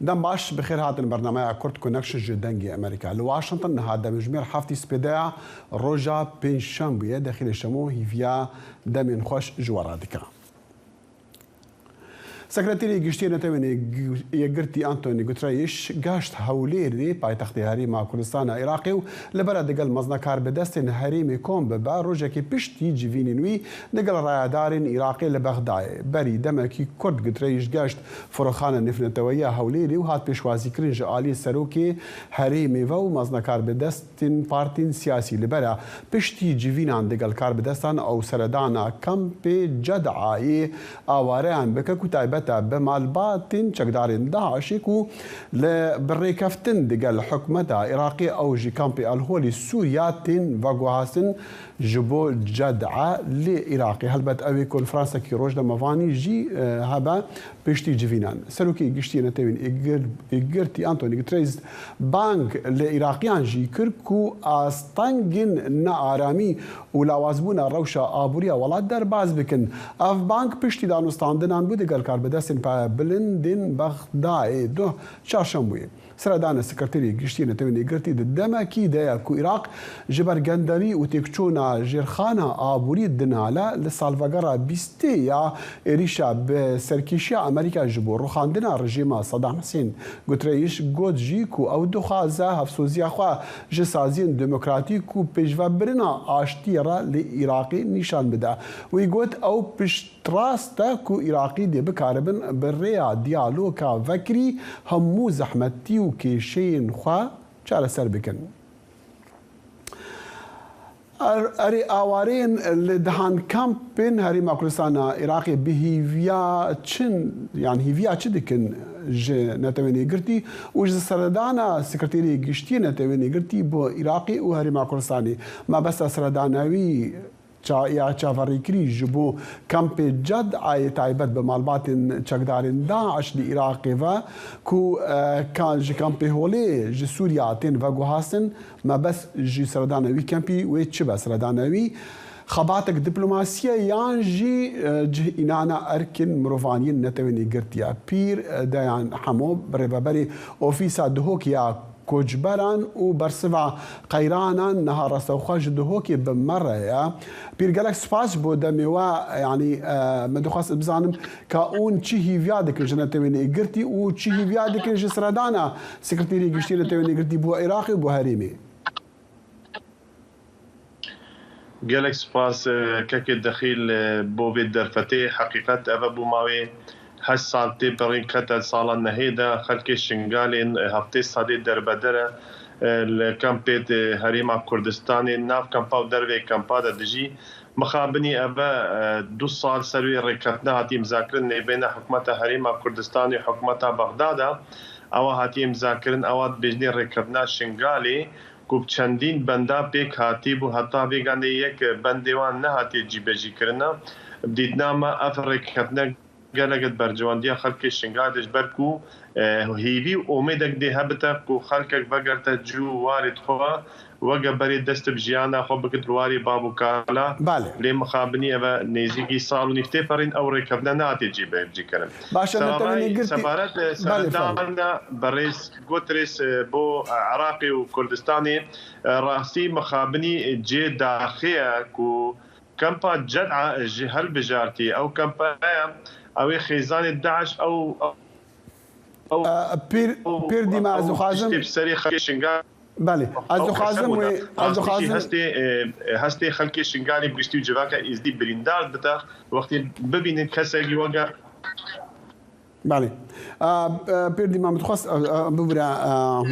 دم باش بخير هاتن برنامج كورت كونكشن جدنجي امريكا لواشنطن هذا مجمير حفتي سبيدا روجا بين شامبيا داخل الشمو هيفيا دمين خوش جوارادكا سكرتيري گشتی نتوانی یگرتی آنتونی گوترایش گشت هولیری پایتخت هریما کردستان عراقی و لبرا دگل مزنکار به دست هریمی کم به روزی که پشتی جوینینوی دگل رایدارین عراقی لبغداد بری دمکی کرد گوترایش گشت فروخان نفنتویا هولیری و هات پیشوازی کرنج عالی سروکی هریمی و مزنکار به دست پارتین سیاسی لبرا پشتی جوینان دگل کار به دستان او سردانا کمپ جدعای آواران بکه کتایب بمالباتن چقدارين داعشيكو لبريكفتن دقال حكمتا عراقي او جي كامبي الهولي سورياتين فاقوهاسن جبو جدعة لعراقي هلبت اوي كونفرانسا كي روجدا مفاني جي هبا بيشتي جفينان سلوكي قشتي نتوين اقرتي انتوني قتريز بانك لعراقيان جي كركو استنجن نارامي ولاوازبونا روشا ابوريا ولا درباز بكن اف بانك بيشتي دانو ستاندنان بودي قال كاربداسين با بلندن بغداد دو چارشنبه سردان سكرتيري گشتي نتوين اقرتي دمكي دايا كو عراق جبر گندري و تكچونا جرخانا ابوري دنالا لسالفاغارا بيستيا ريشا بسركيشيا امريكا جبو روخاندنا رجيما صدام حسين گوتريش گودجيكو او دخازا هفسوزيا خوا جسازين ديمقراطيكو بيجوا برنا اشتيرا لعراقي نشان بدا ويقول او بشتراستا كو عراقي دي بكاربن بالريا ديالوكا فكري همو زحمتي وكيشين خوا چارە سەر بکەن. اري اوارين اللي دهان كامبين هريما كردستان عراقي بهيفيا چن يعني هيفيا چه دكن نتويني قرتي وج سردانا سكرتيري گشتي نتويني قرتي بو عراقي وهريما كردستاني ما بس سرداناوي یا چاوەڕێکری ji بۆ کەمپێ جەد ئاە تایبەت بە ماڵباتên چەکدارên داعش li Iraqê ve ku ji kampê Holê ji Sûriya tên veguhastin me bes jî seredana wî kempî wê çi be seredana wî xebatek dîplomasiye yan jî cihînana erkin mirovaniyên netewênî girtiye pîr deyan hemû bi rêveberê ofîsa dihokiya كوجبران وبرسفا قيرانا نهار رستوخاج دهوكي بمرة بيرجالك سباس بودميوا يعني مدخاس بزانم كاون تشي فيادك جنة ويني قرتي وتشي فيادك جسردانا سكرتيري قشتينة ويني قرتي بو عراقي وبو هريمي جالك سباس كاكي الدخيل بو بيت درفتي حقيقة أبو ماوي هالسالتي برين قتل صالة نهيدا خلقي شنغالين هفتي صدي دربدرة الكامبيت هريما كردستاني ناف كامباو دروي كامبادا دجي مخابني أبا دو صال سروي ركتنا هاتي مذاكرين بين حكومة هريما كردستاني وحكومة بغداد أو هاتي مذاكرين أوات بجني ركتنا شنغالي كوب چندين بندا بيك هاتي بو حتى بيغاني يك بندوان نهاتي جيبجي كرنا بديتنا ما أفركتنا قالت برجوانديا خلقي شنغادش بركو هيفي وميدك دي هبتك وخلقك بقرت جو وارد خوا وقبري دست بجيانا خو بكت رواري بابو كالا لي مخابني ابا نيزيكي صالو نفتفرين او ركبنا ناتجي بيجي كلام باشا سفارات سردانا بريس غوتريس بو عراقي وكردستاني راسي مخابني جي داخيه كو كمبا جدعه هل بجارتي او كمبا او خيزان داعش او بير ديما زخازم بله ازخازم هستي خلقي شنغالي بيشتي جواكا ازدي بريندار بتا وقت ببين كسل يوغا بله بير ديما متخص ببرا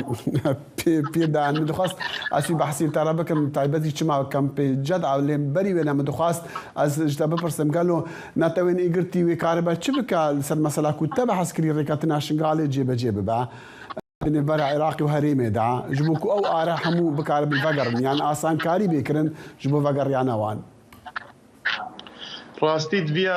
بير دا متخص اسي بحثي ترى بكم تايبتي چما كم جد على بري ولا متخص از جتاب برسم قالوا ناتوين ايغرتي وكاربا چبكا سر مساله كنت بحث كري ركاتنا شنغالي جيب با نبر عراقي وهريمه دا جبوكو او ارا حمو بكارب الفقر يعني اسان كاري بيكرن جبو فقر يعني وان راستي دبيا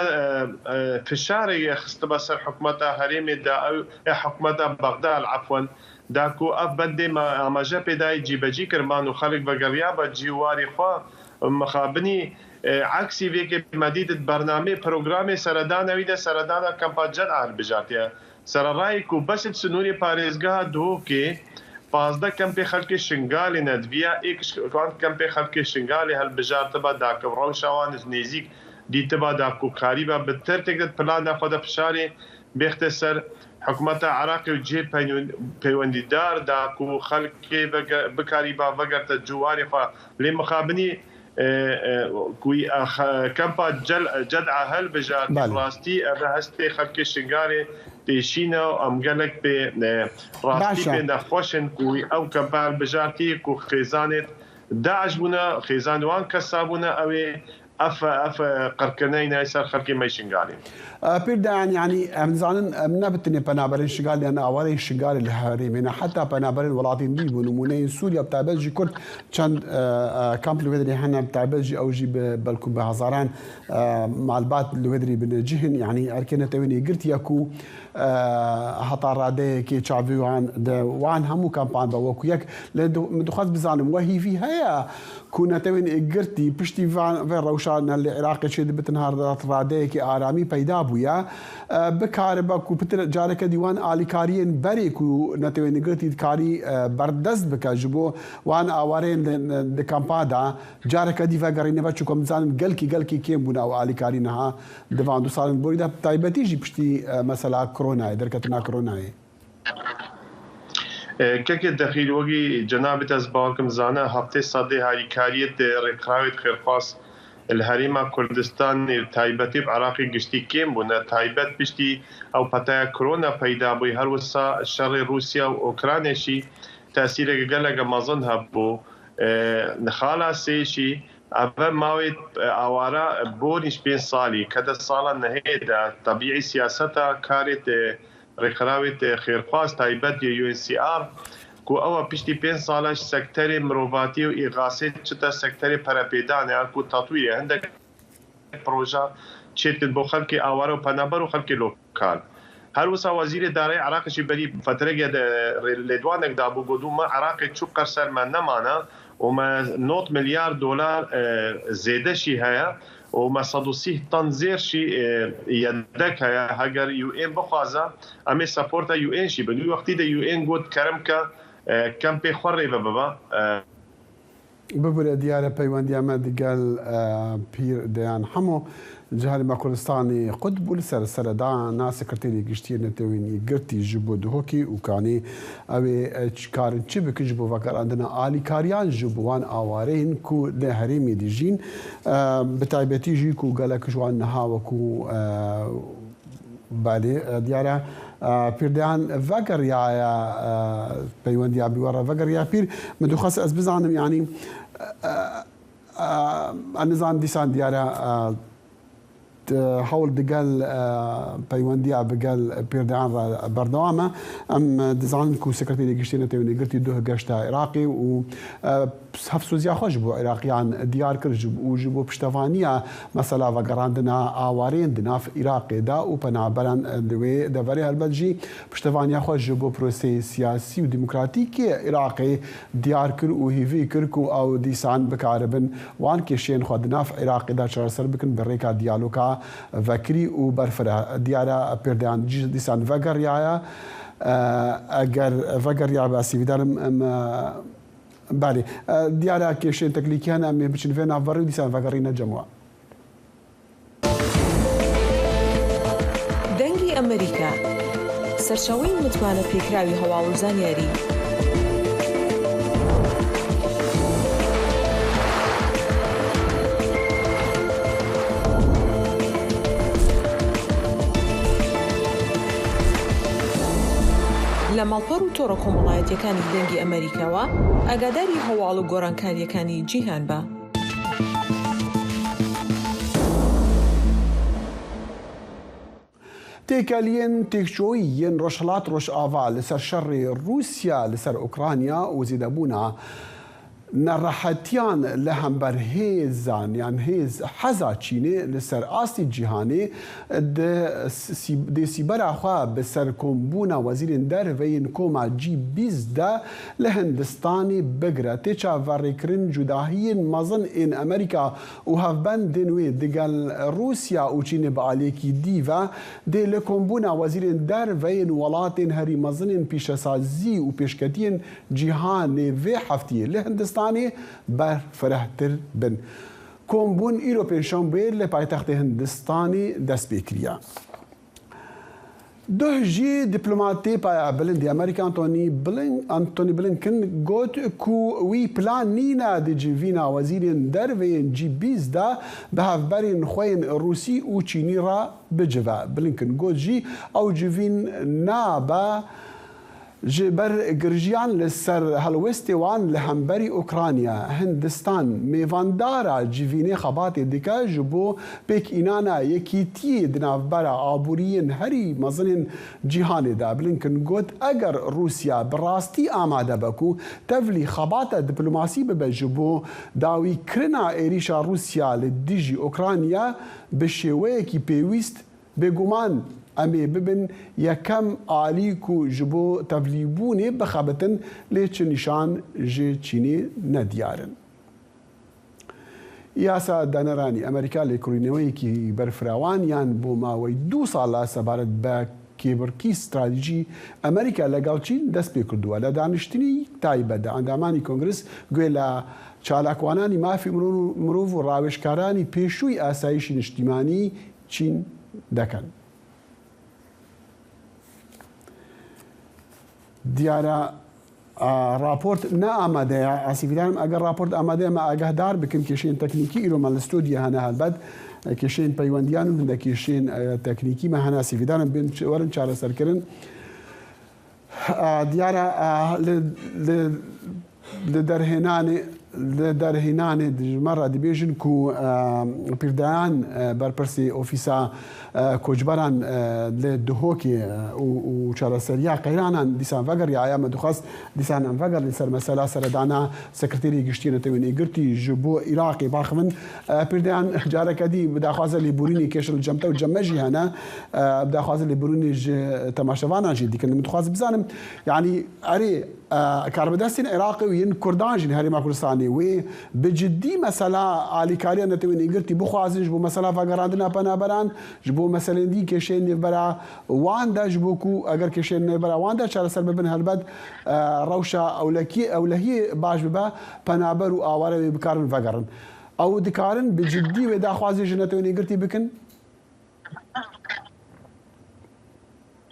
في الشارع خستبصر حكومتها هريمه دا او حكومتها بغداد عفوا داكو اف بدي ما جاب داي جيبجي كرمان وخلق بقريا بجواري خوا مخابني عكسي فيك مديد برنامج بروجرامي سردانا ويدا سردانا كامباجات على بجاتيا سررايك وبس سنوني باريزغا دوكي 15 كم خلقي شنغالي ندفيا ايش كم خلقي شنغالي هالبجار تبع داك روشوان نيزيك دي تبع داكو قريبه بترتقد بلان خد بشاري باختصار حكومة عراقي وجي بيونديدار داكو خلقي بكاريبا فقرت الجواري لمخابني كوي كمبا جدعة هالبجار راستي هستي خلقي شنغالي تيشينا ام قالك راستي بين خوشن كوي او كمبا البجارتي كو خيزانت داعش بنا خيزانوان كسابونا اوي اف قركنين يسار خلقي ما يشنغالي بيردان يعني امزانن منابتني بنابرين شغال لان اولي شغال الهريمين حتى بنابرين ولاتين دي ونمونين سوريا بتاع بلجي كل كان كامب الودري هنا بتاع بلجي او جي بالكم بهزاران مع البات الودري بنجهن يعني اركنه تويني قلت ياكو هطار رادي كي تشافي وان همو كامبان بوكو ياك مدخل بزانم وهي في هيا كنا توين قرتي بشتي فان روشان العراق شي بتنهار رادي كي ارامي بيدا بويا بكاربك وبتر جارك ديوان اليكاريين بريك ونتوين قرتي كاري بردست بكاجبو وان اوارين د كامبادا جارك دي فقرين بچكم زان قلكي كيم بنا او اليكارينها دفاندو صار بوريدا تايبتي جي بشتي مثلا كورونا دركتنا كورونا كيك الدخيل وقي جناب تزبالكم زانا هفتي صدي هاي كارية رقراوية خيرفاس الهريمة كردستان تايبتي بعراقي قشتي كيم بنا تايبت بشتي او بتايا كورونا بيدا بوي هروسا شر روسيا واوكرانيا شي تأثير قلق مازن هبو نخالا سيشي أبا ماوي أوارا بونيش بين صالي كذا صالا نهيدا طبيعي سياستها كارت رقراوية خيرخواست تايبت UNHCR كو أوا بيشتي بين صالاش سكتري مروفاتي وإغاثة شتا سكتري بارابيدان يعني كو تطوير عندك بروجا تشيت بو خلقي أوارا وبنابر وخلقي لوكال هل وصا وزير داري عراقي شي بدي فترة لدوانك دابو قدو ما عراقي تشو قرسل ما نمانا وما نوت مليار دولار زيادة شي هيا وما 130 طن زير شي يدك هيا هاجر يو ان بخوازا امي سابورتا يو ان شي بدو وقتي دا يو ان قد كرمكا كم بي خوري بابا ببر ديار بيوان ديامد قال بير ديان حمو جهال ما كردستاني قطب لسر سردان ناس سكرتيري قشتي نتويني قرتي جبو دهوكي وكاني أبي كارن تشبك جبو فكر عندنا آلي كاريان جبوان آوارين كو لهريمي ديجين بتايبتي جيكو قالك جوان نهاوكو بالي ديارة بيردان فكر يا بيوان ديابي ورا فكر يا بير مدو خاص أزبزانم يعني النظام ديسان ديارة حول دقال بيوانديا بقال بيردان بردوامة أم دزان كو سكرتيري قشتينة تيوني قرتي دوه قشتا عراقي و هفسو زيا خوش بو عراقيان ديار كرجب وجبو بشتفانيا مثلا وقراندنا آوارين دنا في عراقي دا و بنابران دوي دفري هالبجي بشتفانيا خوش جبو بروسي سياسي و ديمقراطيكي عراقي ديار كر و هيفي كركو أو ديسان بكاربن وان كيشين خودنا في عراقي دا شرار سر بكن بريكا ديالوكا فكري و برفرة ديارة بيردان ديسان فقر يايا اگر فقر يا باسي بدارم بالي ديارة كيشين تكليكي هنا مي بچن فينا فرو ديسان فقرين جموع دنگي أمريكا سرشاوين متوانە پێکراوی هەواڵ و زانیاری لە ماڵپەڕ و تۆڕە کۆمەڵایەتیەکانی دەنگی ئەمریکاوە ئاگاداری هەواڵ و گۆڕانکاریەکانی جیهان بە. تێکەلین تێکچۆیین ڕۆژهەڵات ڕۆژئاوا لەسەر شەڕی رووسیا لەسەر ئوکرانیا و زیدەبوونا نراحتیان لهمبر هیزان یان هیز حزا چینه لسر آستی جهانی د سیبرا خوا بسر کمبونا وزیر در وین کوما جی 20 لهندستانی بگره تیچا وریکرین جداهی مزن این امریکا و هفبند دنوی دگل روسیا و چینه با علیکی دیو دی لکمبونا وزیر در وین ولاتین هری مزن پیشسازی و پیشکتین جهانی و هفتی لهندستان بر فرهتر بن کمبون ایرو پنشان بیر لپایتخت هندستانی دست بکریا ده جی دیپلماتی پای بلند امریکا انتونی بلینکن گوت کو وی پلان نینا دی جیوینا وزیرین در وین جی 20 به هفبرین خوین روسی و چینی را بجوا بلینکن گوت جی او جیوین نابا جبر گرجیان لسر هلوستی وان لهمبری اوکرانیا هندستان میواندارا جیوینی خبات دیکا جبو پیک اینانا یکی تی دنافبرا آبورین هری مزنین جیهان دا بلینکن گوت اگر روسیا براستی آماده بکو تفلی خبات دیپلوماسی ببجبو داوی کرنا ایریشا روسیا لدیجی اوکرانیا بشیوه کی پیویست بگومان امی ببن یکم آلیکو جبو تفلیبونی بخابتن لیچ نشان جی چینی ندیارن. یاسا دانرانی امریکا لیکرینوی کی برفراوان یان بو ماوی 2 سالا سبارت با کیبرکی استراتژی امریکا لگل چین دست بکردو ولی دانشتنی تایبه دا اندامانی کنگرس گویلا چالاکوانانی مافی مروف و راوشکارانی پیشوی آسایش اجتماعی چین دکن. دیارە راپۆرت نەئامادەیە ئاسیفیدانم ئەگەر راپۆرت ئامادەیە مە ئاگادار بکەم کێشەیەن تەکنیکی ئیرۆمان لە ستۆدیە هەنا هەلبەت کێشەیەن پەیوەندیان و هەندێک کێشەیەن تەکنیکیمە هەنا ئاسیفیدانم بێن وەرن چارەسەرکردن دیارە لە دەرهێنانێ دژمەڕە دەبێژن کو پیردایان بەرپرسی ئۆفیسا کۆچبەران لە دهۆکی و چارەسەریا قەیرانان دیسان ڤەگەر یایامە دخواست دیسان ئەم ڤەگەر لەسەر مەسەلا سەردانا سەکرتێری گشتیەتەوەی نێگرتی ji بۆ عێراقی باخمن پیردایان جارێکە دی بداخوازە لێبورینی کێشە جەمتە و جەمەژی هەنا بداخوازە لێبورینی تەماشەوانان ژی دیکەن متخواز بزانم یعنی ئەرێ کاربەدەستین عێراقی و ین کوردان ژین هەرێما کوردستانی وێ بجدی مەسەلا ئالیکاریان نەتەوەی نێگرتی بخوازن ji بۆ مەسەلا ڤەگەڕاندنا پەنابەران ji بۆ مەسەلێندی کێشەیە نێڤبەرا واندا ji بۆ کو ئەگەر کێشەیە نێڤبەرا واندا چارەسەر ببن هەلبەت ڕەوشە ئەولەهی باش ببە پەنابەر و ئاوارەوێ بکارن ڤەگەڕن ئەو دکارن بجدی وێ داخوازی ji نەتەوەی نێگرتی بکن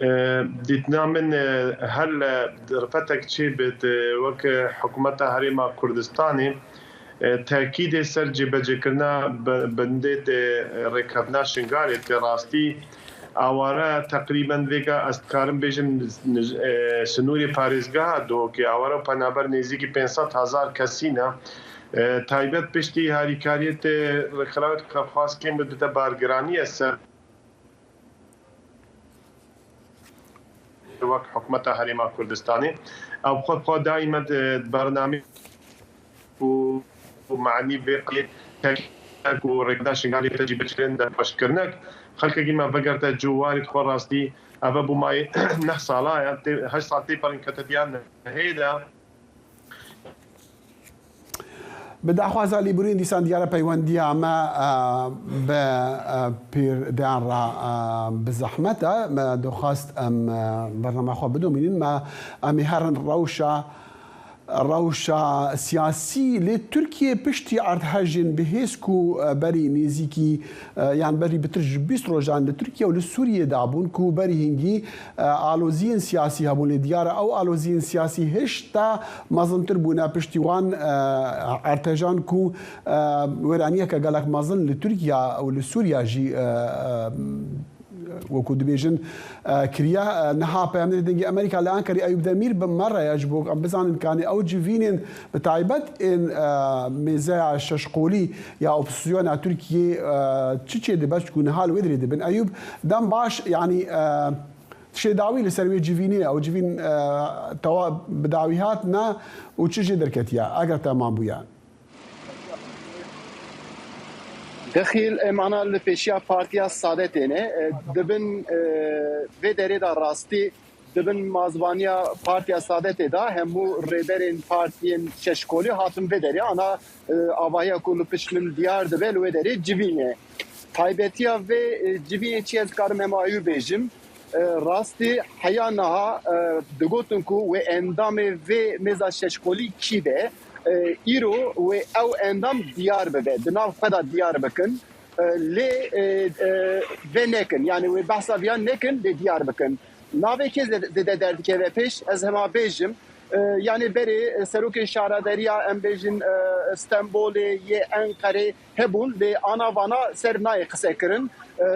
دیتنا من هل رفتك شيء بد وك حكومتها هريما كردستاني تأكيد سرجي بجكرنا بندد ركبنا شنغالي تراستي اوارا تقريبا ذيك استكارم بيجن سنوري باريزگاه دو كي اوارا پنابر نزدیکی 500,000 کسینا تایبت پشتی هاریکاریت رخلاوت خاص کم بدت بارگرانی است وقت حكومتها هريما كردستاني او خود دائما برنامج ومعني بقي ورقدا شنغالي تجي بشكل بشكرنك خلك كيما بقرت جواري خراستي ابو ماي نحصالا هاش صارتي برين كتديان هيدا بداخوازا لیبورین دیسان دیارە پەیوەندی ئەمە بە پیردیان ڕ بزەحمەتە دەخواست ئەم بەرنامەخوا بدۆمینین ئەمی هەرن ڕەوشە سیاسی لێ تورکیە پشتی ئەردهەژین بەهێزک و بەری نێزیکی یان بەری بترژ 20 ڕۆژان لە تورکیا و لە سووریەدا بوون و بەری هینگی ئالۆزیین سیاسی هەبوون لێ دیارە ئەو ئالۆزیین سیاسی هێشتا مەزنتر بوونا پشتیوان ئەرتەژان و وێرانیەکە گەلک مەزن لە تورکیا و لە سووریاژی وەکو دەبێژن کریا نەها پەیامەری دەنگی ئەمریکا لە ئەنکەری ئەیوب دەمیر بمەڕەیەش بۆ ئەم بزانن کانی ئەو جڤینێن بە تایبەت ئێن مێزەیە شەشقۆلی یا ئۆپسیۆنا تورکیە چ چێ دەبەچ و نەها لێ دەبن ئەیوب دەم باش یعنی تشي داوي لسروي جيفيني او جيفين توا بداويات نا وتشجي دركتيا اگر تمام بويا دخيل معنا الفيشيا بارتيا سادتينه دبن فيدري دا راستي دبن مازبانيا بارتيا سادتي دا همو ريبرين بارتيين ششكولي هاتم فيدري انا آواهيا كل پشمن ديار دبل ويدري جيفينه تايبتيا في جيفينه چيز كارم هم آيو بيجم راستي حيانها دگوتن كو و اندام في ميزا ششكولي كي به ایرو و او اندام دیار بده دناو خدا دیار بکن لی و نکن یعنی و بحثا بیان نکن لی دیار بکن ناوی که زده درد که و پیش از همه بیجم yani beri Serok Şaraderiya em bejin İstanbul'e ye Ankara hebun ve ana vana sernay kısekirin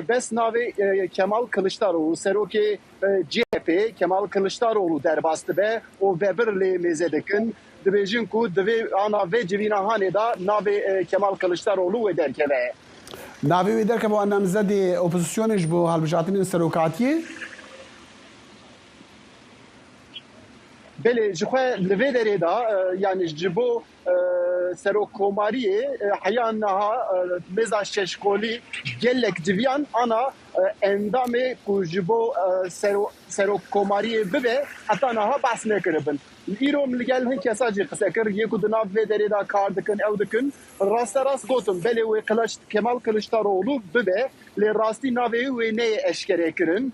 bes navi Kemal Kılıçdaroğlu Serok CHP Kemal Kılıçdaroğlu derbastı be o bebirli mezedekin dibejin ku divi ana ve civina haneda navi Kemal Kılıçdaroğlu ve derkeve navi ve derkeve o namzadi opozisyoniş bu halbijatinin serokatiye بله جخوا لوی دری دا یعنی جبو سروکوماریه حیان نها مزا ششکولی گلک جویان انا اندام کو جبو سروکوماریه ببه حتی نها بحث نکربن ایرو ملگل هن کساجی قسکر یکو دناب وی دری دا کار دکن او دکن راست راست گوتم بله وی Kemal Kılıçdaroğlu bebe لی راستی ناوی و نه اشکره کرن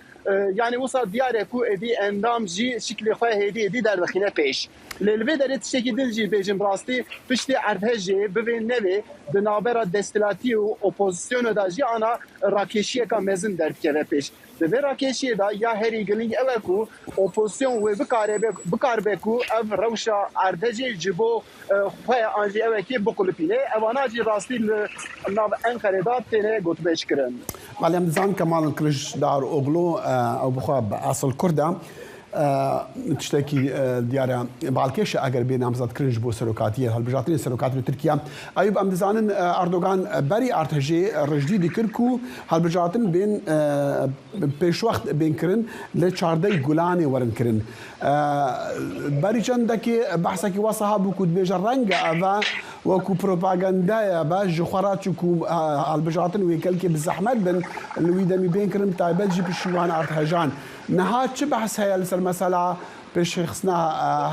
yani وصل دیاره کو ادی اندام جی شکل خواه هدی ادی در دخینه پیش للوی داره تشکی دل جی بیجم راستی پشتی ارتجی ببین نوی دنابرا دستلاتی و اپوزیسیون دا جی آنا راکشیه که مزن درد که پیش به راکشیه دا یا هری گلینگ اوه کو اپوزیسیون و بکار بکو او روشا ارتجی جبو خواه آنجی اوه که بکلپینه اوانا جی راستی ناو انقره دا تینه گوت بیش کرن معلم زان كمال Kılıçdaroğlu او بخواب اصل كرده تشتكي ديارة بالكيش اگر بين نامزد كرنج بو سروكاتيه هالبجاتين سروكاتين تركيا ايوب ام دزانن اردوغان بري ارتجي رجدي دكركو هالبجاتين بين بيش وقت بين كرن ل 14 جولاني ورن كرن بري چندكي بحثكي وصها بو كود بيج رنگ اوا وكو بروباغندا با جخراتكو هالبجاتين ويكلكي بالزحمت بن الويدمي بين كرن تايبلجي بشوان ارتجان نهات چه بحث هي لسر مسألة بيش خصنا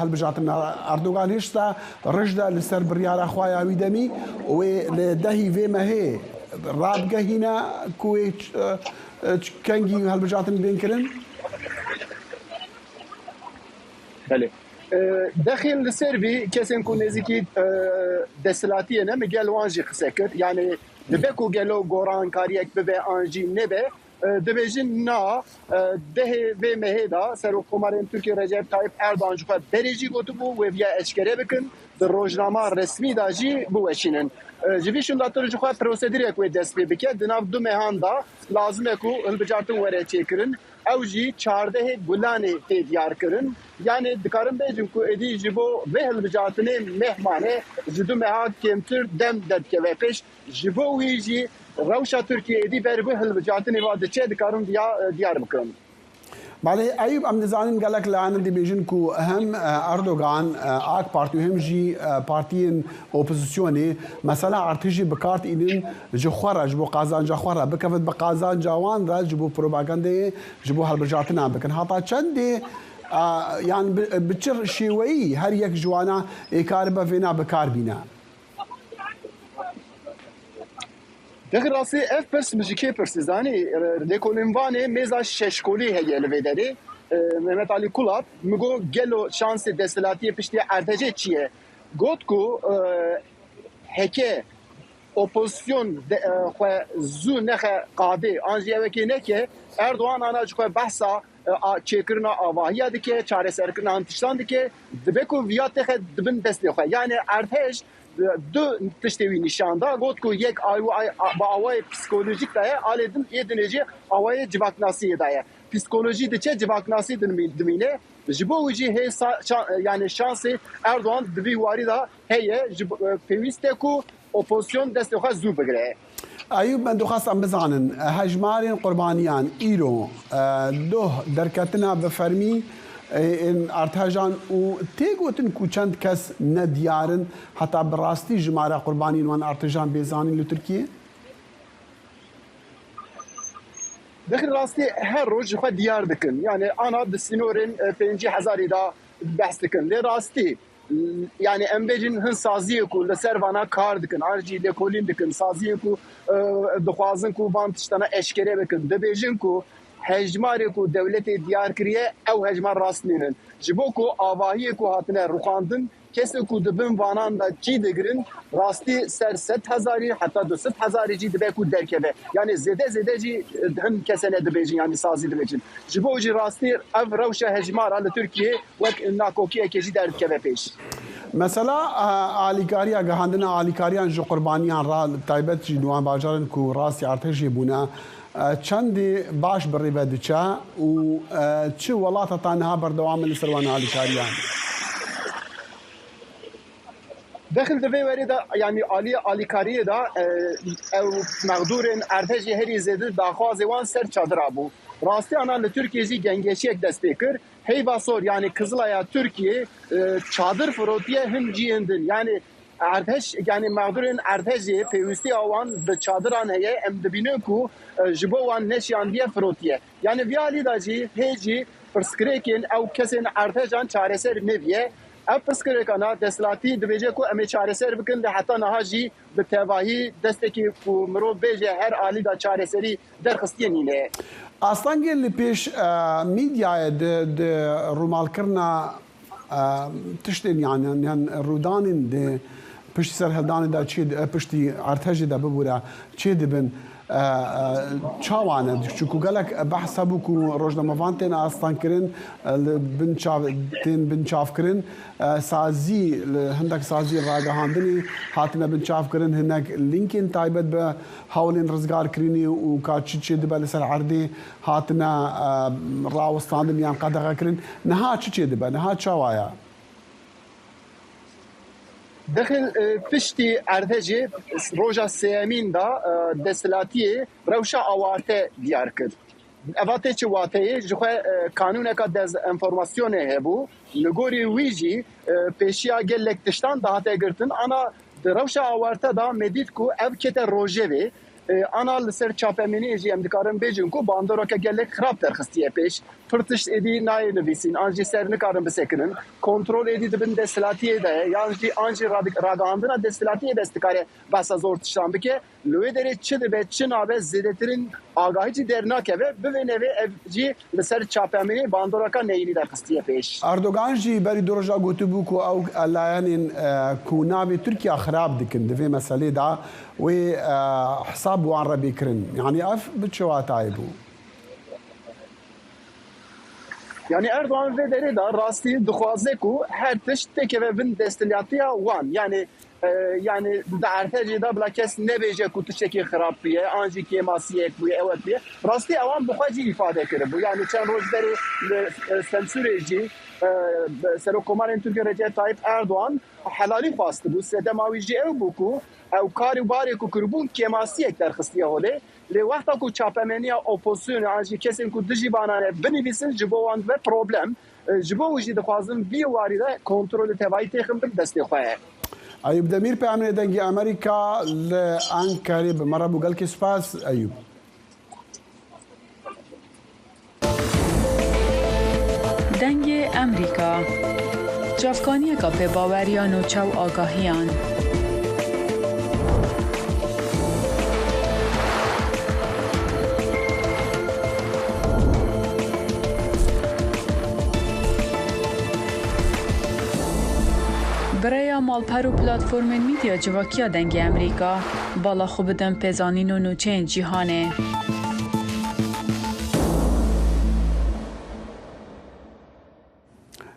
هالبجاتنا أردوغان هشتا رجدا لسر بريار أخوايا ويدمي ولدهي فيما هي رابقة هنا كوي كنجي هالبجاتن بينكرن بله داخل السيرفي كاسن كون نزيكي دسلاتيه نم قال وانجي خسكر يعني دبكو قالو غوران كاريك ببي انجي نبه دبیجن نا ده و مهدا سروکومارین ترکیه رجب طایب اردوغان جوخه بریجی گوتو بو و ویا اشکره بکن در روزنامه رسمی داجی بو وچینن جویشون داتر جوخه پروسیدری کو دست بکه دناو دو مهان دا لازمه کو البجارتون وره چیکرن او جی 14 گلانی تدیار کرن yani dikarin bejim ku edi jibo ve البجارتنه مهمانه جدو مها کمتر دم دد ve peş jibo ویجی روشا تركيا دي بربه هالبجاتني بعد شيء دكارم ديار بكم. بالي أيوب أم نزانين قال لك لعن دي بيجنكو أهم أردوغان آك بارتي هم جي بارتيين أوبوزيسيوني مثلا ارتجي بكارت إنن جو خرج بو قازان جا خرج بكفت بقازان جوان راج جبو بروباغندا جبو هالبجاتنا بكن هاتا چندي يعني بتشر شيوي هر يك جوانا كاربا فينا بكار بينا. دغه راسي اف پرس مجيكي پرسيزاني ليكولينواني ميزا ششكولي هي الفيدري مهمت علي كولات مگو گلو شانس دستلاتي پشتي ارتجه چيه گوتكو هكه اپوزيسيون خو زو نخ قادي انجي وكي نكه اردوغان انا جو بحثا چیکرنا آواهی دکه چاره سرکرنا انتشان دکه دبکو ویات خد دبن دستی خو یعنی ارتش دو تشتوی نشاندا گفت که یک با آوای پسیکولوژیک دایه آلیدن ایدنجی آوای جواکناسی دایه پسیکولوژی دچه جواکناسی دمینه جبو وجی هی yani şansı Erdoğan دبی واری دا هی پیوسته کو اپوزیسیون دست خو زو بگیره ئایوب من دوخواستم بزانن هەژمارین قوربانیان ئیرۆ دۆ دەرکەتنە بە فەرمی ئارتەژان و تێگوتن و چەند کەس نەدیارن هەتا بڕاستی ژمارە قوربانینوان ئارتەژان بێزانین لە تورکیە؟ دخل راستي هر روج خو ديار دكن يعني انا بالسنورين 5000 دا بحث دكن لي راستي يعني ام بيجن هن سازيكو لسروانا كار دكن ارجي لكولين دكن سازيكو دخوازنكو بانتشتنا اشكري بكن دبيجنكو هجماركو دولتي ديار كريه او هجمار راستنين جبوكو اواهيكو هاتنا روخاندن کسی کو دبن وانان دا چی دگرن راستی سر 100,000 حتی 200,000 جی دبه کو درکبه یعنی زده جی هم کسنه دبیجین یعنی سازی دبیجین جبو جی راستی اف روشه هجمار على ترکیه وک ناکوکیه که جی درکبه پیش مثلا آلیکاریا گهاندنا آلیکاریان جو قربانیان را تایبەت جی نوان باجارن کو راستی ارتشی بونا چندی باش بڕیبە دچا و چه وڵاتەتان ها بەردەوامن لەسەروان ئالیکاریان داخل دبي وريدا يعني علي كاريه دا او مقدورن ارتجي هري زيد داخواز وان سر çadır ابو راستي انا لتركيزي gengeşek destekir heyva sor yani Kızılay'a Türkiye çadır frotiye hem ciyendin yani ارتش yani mağdurun ارتجي pevüsti avan de çadıran heye em dibine ku jibowan neşyan diye frotiye yani viali daji heci perskreken ev kesin ارتجان çareser neviye افسکرکانا دستلاتی دبیجه کو امی چارەسەر بکن ده حتی نهاجی به تباهی دستکی کو مرو بیجه هر عالی دا چارەسەری درخستی نینه اصلا گل پیش میدیای د رومالکرنا تشتین يعني رودانین ده پشت سر هلدان دا چی پشتی ارتج دا ببوره چی دبن چاوانه چکو گلک بحث بو کو روزنامه‌وان تن استان کرن بن چاف کرن سازی هندک سازی راگهاندنی هاتنه بن چاف کرن هنک لینکین تایبت به حولین رزگار کرینی و کاچی چی دبل سر عردی هاتنه راوستاندن یان قدغه کرن نها چی دبل نها چاوایا داخل پشتی ارتجی روژا سیامین دا دستلاتیه روشا آوارته دیار کرد. اواته چه واته جخوا قانون که دز انفورماسیونه هبو لگوری ویجی پیشیا گلک تشتان دهاته گرتن انا روشا آوارته دا مدید کو اف کت روژه وی انا لسر چاپمنی جی ام دکارم بیجن کو باندورا که گلک خراب درخستیه پیش پرتش ادی نای نویسین آنجی سر نکارم بسکنن کنترل ادی دبن دستلاتیه ده یعنی آنجی راگاندنا دستلاتیه دستکاره بسا زور تشتان بکه لوی داره چه دبه چه نابه زیدترین آگاهی چی درناکه و ببینه و جی لسر چاپمنی باندورا که نیلی درخستیه پیش اردوغان جی بری درجا گوتو بو کو او لایان کو ناوی ترکیه خراب دکن دوی مسئله دا و حساب وان ربي كرن يعني اف بتشوات عيبو يعني اردوغان ve deri da rasti dixwaze ku her tişt teke bin destillatiya wan yani da erteci da bla kes nebêje ku tiştekî xirab biye anjî kêmasiyek bûye ewet biye rastî ewan bi xwe jî îfade kiribû yani çend roj derê sensûrê jî Serokkomarên Tirkiye Recep Tayyip Erdoğan helalî xwastibû sedema wî jî ew bû ku ew karî barê ku kiribûn kêmasiyek derxistiye holê lê wexta ku çapemeniya opozisyonê an jî kesên ku dijî banane binivîsin ji bo wan ve problem ji bo wî jî dixwazin vî warî de kontrolê tevahî têxin bin destê xwe ye أيوب دمير بأمن دنجي أمريكا لأنكاري بمرة بقلك سباس أيوب دنگی امریکا جافکانی کا به باوریان و چو آگاهیان برای مالپر و پلاتفورم میدیا جواکیا دنگی امریکا بالا خوب دم پزانین و نوچین جیهانه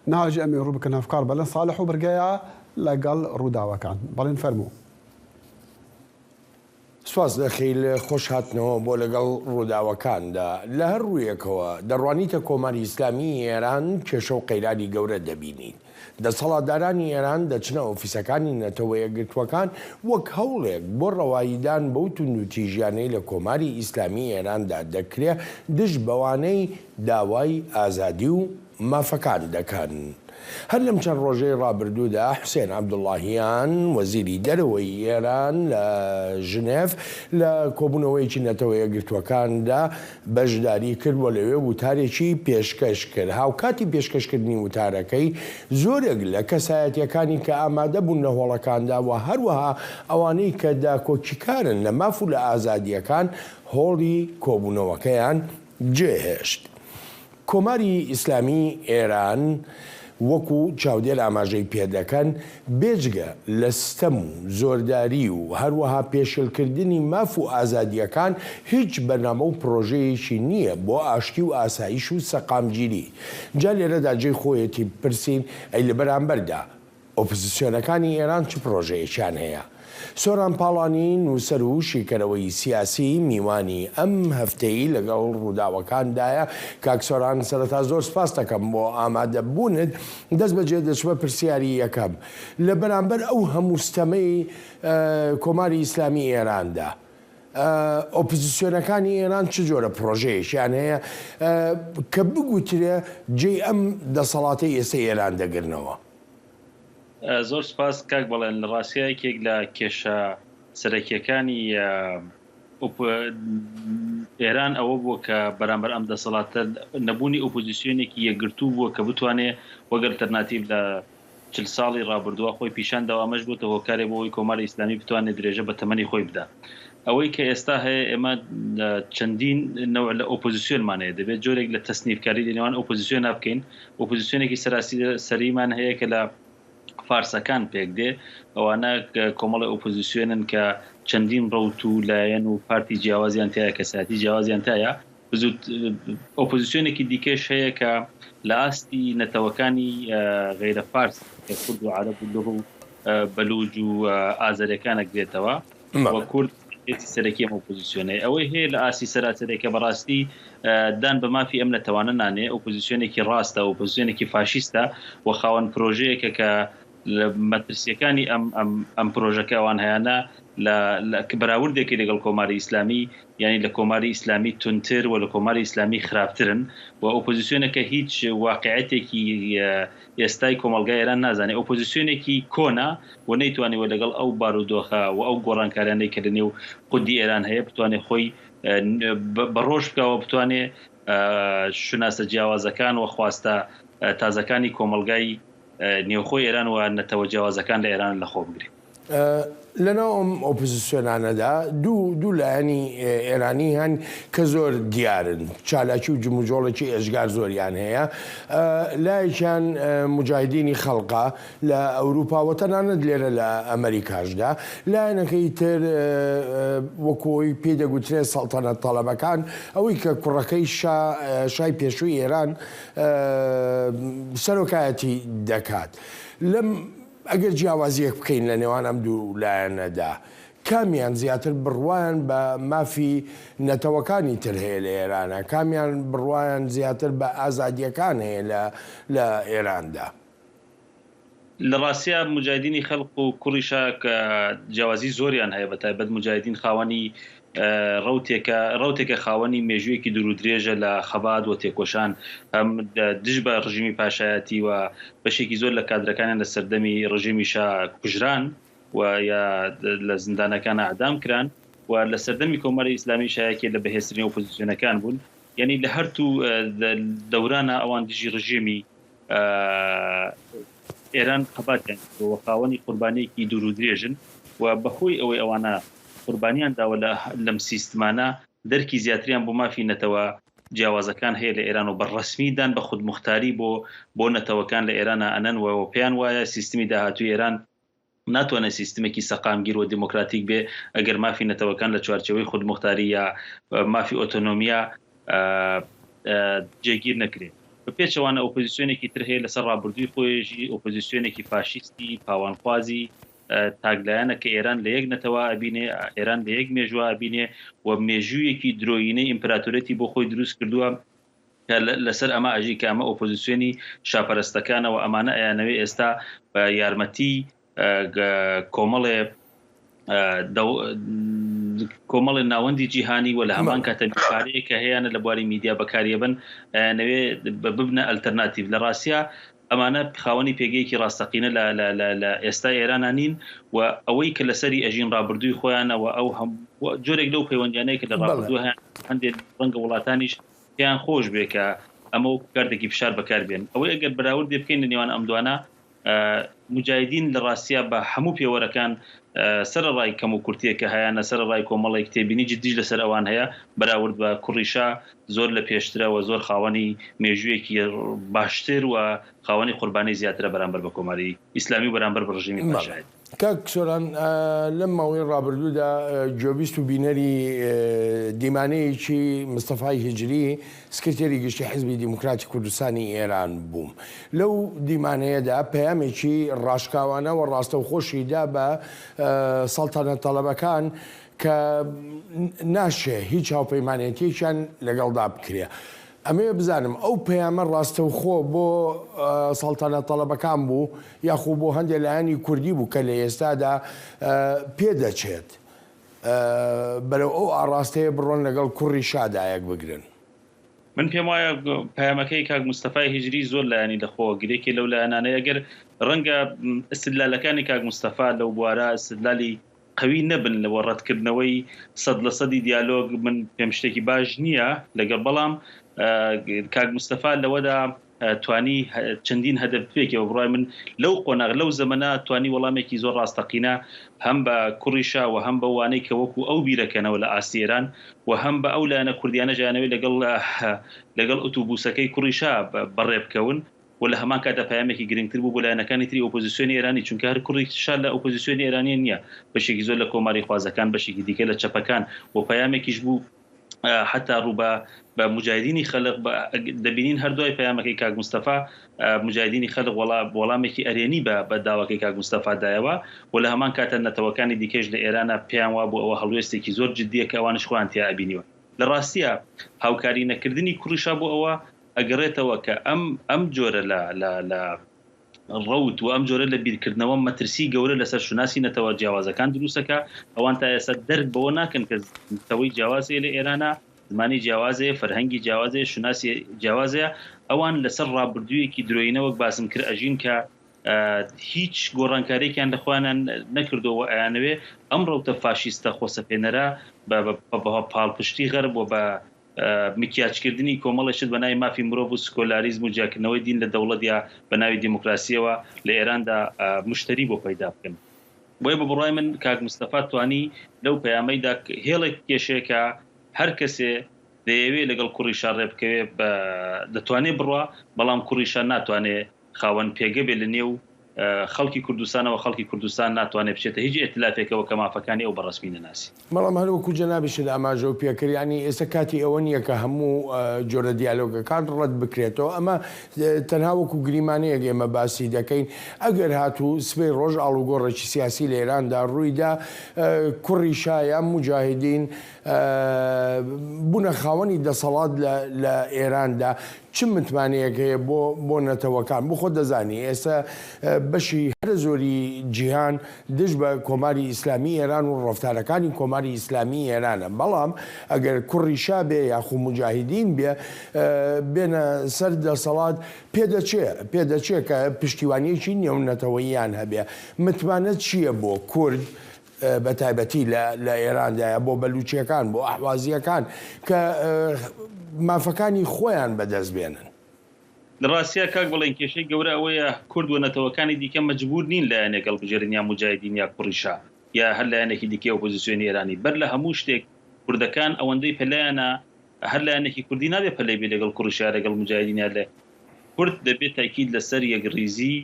ناجي أمي روبكن أفكار بلن صالح وبرقايا لقل روداوة كان بلن فرمو سواز دخيل خوش هاتنو بو لقل روداوة كان دا لهر رويكوا دروانيتا كوماري إسلامي إيران كشو قيلاني قورة دبينين دەسەڵاتدارانی ئێران دەچنە ئۆفیسەکانی نەتەوە یەکگرتووەکان وەک هەوڵێک بۆ ڕەواییدان بەو تونند و تیژیانەی لە کۆماری ئیسلامی ئێراندا دەکرێت دژ بەوانەی داوای ئازادی و مافەکان دەکەن. هەر لەم چەند ڕۆژەی ڕابردوودا حوسێن عەبدوڵڵاهیان وەزیری دەرەوەی ئێران لە ژنێف لە کۆبوونەوەیکی نەتەوە یەکگرتووەکاندا بەشداری کرد و لەوێ وتارێکی پێشکەش کرد. هاوکاتی پێشکەشکردنی وتارەکەی زۆرێک لە کەسایەتیەکانی کە ئامادە بوون لە هۆڵەکاندا و هەروەها ئەوانەی کە داکۆکیکارن لە ماف و لە ئازادیەکان هۆڵی کۆبوونەوەکەیان جێهێشت. کۆماری ئیسلامی ئێران وەکو چاودێر ئاماژەی پێدەکەن بێجگە لە ستەم و زۆرداری و هەروەها پێشێلکردنی ماف و ئازادیەکان هیچ بەرنامە و پرۆژەیەکی نییە بۆ ئاشتی و ئاسایش و سەقامگیری. جا لێرەدا جێی خۆیەتی پرسین ئەی لە بەرامبەردا ئۆپۆزیسیۆنەکانی ئێران چ پرۆژەیەکیان هەیە؟ سۆران پاڵانی نووسەر و شیکەرەوەی سیاسی میوانی ئەم هەفتەی لەگەڵ ڕووداوەکاندایە. کاک سۆران سەرەتا زۆر سپاس دەکەم بۆ ئامادە بوونت. دەست بەجێ دەچمە پرسیاری یەکەم لە بەرامبەر ئەو هەموو ستەمەی کۆماری ئیسلامی ئێراندا ئۆپۆزیسیۆنەکانی ئێران چ جۆرە پرۆژەیەکیان هەیە کە بگوترێ جێی ئەم دەسەڵاتەی ئێستا ئێران دەگرنەوە؟ زۆر سپاس کاک بەڵێن لە ڕاستیەکێک لە کێشە سەرەکیەکانی ئێران ئەوە بووە کە بەرامبەر ئەم دەسەڵاتە نەبوونی ئۆپۆزیسیۆنێکی یەکگرتوو بووە کە بتوانێت وەک ئەلتەرناتیڤ لە 40 ساڵی ڕابردووە خۆی پیشان داوامەش بووتە هۆکارێ بۆ ئەوەی کۆماری ئیسلامی بتوانێت درێژە بە تەمەنی خۆی بدا. ئەوەی کە ئێستا هەیە ئێمە چەندین نەوع لە ئۆپۆزیسیۆنمانەیە دەبێت جۆرێک لە تەسنیفکاری لەنێوان ئۆپۆزیسیۆن بکەین. ئۆپۆزیسیۆنێکی سەریمان هەیە کە لە فارسەکان پێک دێ ئەوانە کۆمەڵی ئۆپۆزیسیۆنن کە چەندین ڕەوت و لایەن و پارتی جیاوازیان تایە کەساتی جیاوازیان تایە. بزوت ئۆپۆزیسیۆنێکی دیکەش هەیە کە لە ئاستی نەتەوەکانی غەیرە فارس کە کورد و عەرەب و لوڕ و بەلوج و ئازەریەکانە گرێتەوە وە کورد سەرەکی ئەم ئۆپۆزیسیۆنەیە. ئەوەی هەیە لە ئاستی سەراتەرێکە بەڕاستی دان بە مافی ئەم نەتەوانە نانێ ئۆپۆزیسیۆنێکی ڕاستە ئۆپۆزیسیۆنێکی فاشیستە و خاوەن پرۆژەیەکە کە لە مەترسیەکانی ئەم پرۆژەکە ئەوان هەیەە لە بەراوردێکی لەگەڵ کۆماری ئیسلامی یعنی لە کۆماری ئیسلامی تونتر و لە کۆماری ئیسلامی خراپترن و ئۆپۆزیسیۆنەکە هیچ واقعەتێکی ئێستای کۆمەلگای ئێران نازانێت. ئۆپۆزیسیۆنێکی کۆنا و نەیتوانێت لەگەڵ ئەو بارودۆخە و ئەو گۆڕانکاریانەی کە لەنێو خودی ئێران هەیە بتوانێت خۆی بەڕۆژ بکەوە بتوانێت شوناسە جیاوازەکان و خواستە تازەکانی کۆمەلگای نێوخۆی ئێران و نەتەوە جیاوازەکان لە ئێران لەخۆ بگرێت. لەناو ئەم ئۆپۆزیسیۆنانەدا دوو لایەنی ئێرانی هەن کە زۆر دیارن چالاکی و جموجۆڵێکی ئێژگار زۆریان هەیە. لایەکیان مجاهدینی خەڵقا لە ئەوروپا و تەنانەت لێرە لە ئەمریکاشدا. لایەنەکەی تر وەکۆی پێدەگوترێت سەڵتەنەت تەڵەبەکان ئەوەی کە کوڕەکەی شای پێشووی ئێران سەرۆکایەتی دەکات. لەم ئەگەر جیاوازیەک بکەین لە نێوان ئەم دوو لایەنەدا کامیان زیاتر بڕوایان بە مافی نەتەوەکانی تر هەیە لە ئێرانە، کامیان بڕوایان زیاتر بە ئازادیەکان هەیە لە ئێراندا؟ لە ڕاستیە مجاهدینی خەڵق و کوڕیشە کە جیاوازی زۆریان هەیە بەتایبەت مجاهدین خاوەنی ڕوتێکە خاوەنی مێژوویەکی دوور و درێژە لە خەبات و تێکۆشان هەم دژ بە ڕژیمی پاشایەتی و بەشێکی زۆر لە کادرەکانیان لە سەردەمی ڕژیمیشا کوژران و یا لە زیندانەکان ئەعدام کران و لە سەردەمی کۆمەری ئیسلامی شایەکێ لە بەهێزترین ئۆپۆزیسیۆنەکان بوون. یعنی لە هەرتوو دەورانە ئەوان دژی ڕژیمی ئێران قەباتیان و خاوەنی قوربانیەکی دوور و درێژن و بەخۆی ئەوەی ئەوانە قوربانیان داوە لەم سیستمانە دەرکی زیاتریان بۆ مافی نەتەوە جیاوازەکان هەیە لە ئێران و بەڕەسمیدان بە خودمختاری بۆ نەتەوەکان لە ئێرانە ئەنەن و پێیان وایە سیستمی داهاتوی ئێران ناتوانێت سیستمێکی سەقامگیر و دیموکراتیک بێ ئەگەر مافی نەتەوەکان لە چوارچەوەی خودمختاری یا مافی ئۆتۆنۆمیا جێگیر نەکرێت. بە پێچەوانە ئۆپۆزیسیۆنێکی تر هەیە لەسەر ڕابردووی خۆیژی ئۆپۆزیسیۆنێکی فاشیستی پاوانخوازی تاگلایەنە کە ئێران لە یەک نەتەوە ئەبینێ، ئێران لە یەک مێژووە ئەبینێ و مێژوویەکی درۆیینەی ئیمپراتۆرەتی بۆ خۆی دروست کردووە لەسەر ئەمە ئەژی کە ئەمە ئۆپۆزیسیۆنی شاپەرستەکانەوە ئەمانە ئەیانەوەی ئێستا بە یارمەتی کۆمەڵی ناوەندی جیهانی و لە هەمان کاتە بیکارەیە کە هەیەە لە بواری میدیا بەکاریەبن نەوێ ببنە ئەلتەرناتیڤ لە ڕاستیا ئەمانە خاوەنی پێگەیەکی ڕاستەقینە لە ئێستا ئێرانە نین و ئەوەی کە لەسەری ئەژین ڕابردووی خۆیانەوە ئەو جۆرێک لەو پەیوەندیانەیە کە لە ڕابردوو هەندێک ڕەنگە وڵاتانیش پێیان خۆش بێ کە ئەمە کاردێکی فشار بەکاربێن ئەوەی ئەگەر بەراورد بکەین لە نێوان ئەم دوانە مجاهدین لە ڕاستیا بە هەموو پێوەرەکان سەرڕای کەم و کورتیە کە هەیەە سەرڕای کۆمەڵی کتێبینی جدیش لەسەر ئەوان هەیە بەراورد بە کوڕیشا زۆر لە پێشترەوە زۆر خاوەنی مێژوویەکی باشتر و خاوەنی قوربانی زیاترە بەرامبەر بە کۆماری ئیسلامی و بەرامبەر بە ڕژیمی مجاهد. کاک سۆران لەم ماوەی ڕابردوودا جۆبیست و بینەری دیمانەیەکی مستەفای هیجری سکرتێری گشتی حیزبی دیموکراتی کوردستانی ئێران بووم. لەو دیمانەیەدا پەیامێکی ڕاشکاوانە و ڕاستەوخۆشیدا بە سەڵتەنەت تەڵەبەکان کە ناشێ هیچ هاوپەیمانێتێکیان لەگەڵدا بکرێ. ئەمێ بزانم ئەو پەیامە ڕاستەوخۆ بۆ سەڵتەنەت تەڵەبەکان بوو یاخۆ بۆ هەندێک لایەنی کوردی بوو کە لە ئێستادا پێدەچێت بەرەو ئەو ئاڕاستەیە بڕۆن لەگەڵ کوڕی شادایەک بگرن. من پێم وایە پەیامەکەی کاک مستەفای هیجری زۆر لایەنی لەخۆ گرێکی لەو لایەنانەیە ئەگەر ڕەنگە ئستدلالەکانی کاک مستەفا لەو بوارە ئستدلالی قوی نەبن لەوە ڕەتکردنەوەی 100% دیالۆگ من پێم شتێکی باش نییە لەگەڵ بەڵام کاک مستەفا لەوەدا توانی چەندین هەدەفێکەوە بڕای من لەو قۆناغ لەو زەمەنە توانی وەڵامێکی زۆر ڕاستەقینە هەم بە کوڕیشا و هەم بە وانەی کە وەکو ئەو بیرەکەنەوە لە ئاسیێران و هەم بە ئەو لایەنە کوردیانە ژیانەوەی لەگەڵ ئۆتوبوسەکەی کوڕیشا بەڕێ بکەون و لە هەمان کاتە پەیامێکی گرنگتر بوو بۆ لایەنەکانی تری ئۆپۆزیسیۆنی ئێرانی چونکە هەر کوڕیشا لە ئۆپۆزیسیۆنی ئێرانی نییە بەشێکی زۆر لە کۆماری خوازەکان بەشێکی دیکە لە چەپەکان و پەیامێکیش بوو حتا ڕووبە بە مجاهدینی خەلق دەبینین هەردوای پەیامەکەی کاک مستەفا مجاهدینی خەلق وەڵامێکی ئەرێنی بە داواکەی کاک مستەفا دایەوە و لە هەمان کاتە نەتەوەکانی دیکەش لە ئێرانە پێیان وا بۆ ئەوە هەڵوێستێکی زۆر جددیە کە ئەوانش خۆیان تیا ئەبینیوە لە ڕاستیە هاوکاری نەکردنی کوڕیشا بۆ ئەوە ئەگەڕێتەوە کە ئەم جۆرە لە ڕەوت و ئەم جۆرە لە بیرکردنەوە مەترسی گەورە لەسەر شوناسی نەتەوە جیاوازەکان دروستەکە ئەوان تا ئێستا دەرک بەوە ناکەن کە تەوەی جیاوازەیە لە ئێرانە زمانی جیاوازەیە فەرهەنگی جیاوازەیە شوناسی جیاوازەیە ئەوان لەسەر ڕابردوویەکی درۆینەوە باسم کرد ئەژین کە هیچ گۆڕانکارێکیان لەخوانان نەکردەوە ئەیانەوێ ئەم ڕەوتە فاشیستە خۆسەپێنەرە بە پاڵپشتی غەرب و بە مکیاچکردنی کۆمەڵەشت بە ناوی مافی مرۆڤ و سکۆلاریزم و جیاکردنەوەی دین لە دەوڵەت یا بە ناوی دیموکراسیەوە لە ئێراندا مشتری بۆ پەیدا بکەن. بۆیە بە بڕای من کاک مستەفا توانی لەو پەیامەیدا هێڵێک کێشەیەکە هەر کەسێ دەیەوێت لەگەڵ کوڕیشا ڕێ بکەوێ دەتوانێت بڕوا بەڵام کوڕیشا ناتوانێت خاوەن پێگە بێ لە نێو خەڵکی کوردستانەوە خەڵکی کوردستان ناتوانێت بچێتە هیچ ئێتلافێکەوە کە مافەکانی ئەو بەڕسمی نەناسی. بەڵام هەروەکو جەنابیشت ئاماژە و پێکردیانی ئێستا کاتی ئەوە نییە کە هەموو جۆرە دیالۆگەکان ڕەت بکرێتەوە ئەمە تەنها وەکو گریمانەیەک ئێمە باسی دەکەین ئەگەر هاتوو سبەی ڕۆژ ئاڵوگۆڕێکی سیاسی لە ئێراندا ڕوویدا کوڕیشا یان مجاهدین بوونە خاوەنی دەسەڵات لە ئێراندا چ متمانەیەک هەیە بۆ نەتەوەکان بۆ خۆ دەزانی ئێستا بەشی هەر زۆری جیهان دژ بە کۆماری ئیسلامی ئێران و ڕفتارەکانی کۆماری ئیسلامی ئێرانە بەڵام ئەگەر کوڕیشا بێ یاخو مجاهدین بێ بێنە سەر دەسەڵات پێدەچێت کە پشتیوانیەکی نێونەتەوەییان هەبێ متمانەت چییە بۆ کورد بە تایبەتی لە ئێراندایە بۆ بەلوچیەکان بۆ ئەحوازیەکان کە مافەکانی خۆیان بەدەست بێنن. لە ڕاستیە کاک بڵێن کێشەی گەورە ئەوەیە کورد و نەتەوەکانی دیکە مەجبور نین لایەنێکەڵ بژێرن یا مجاهدین یا کوڕیشا یا هەر لایەنێکی دیکە ئۆپۆزیسیۆنی ئێرانی بەر لە هەموو شتێک کوردەکان ئەوەندەی پەلایەنە هەر لایەنێکی کوردی نابێت پەلەی بێ لەگەڵ کوڕیشا لەگەڵ مجاهدین یا لە کورد دەبێت تاکید لەسەر یەکڕیزی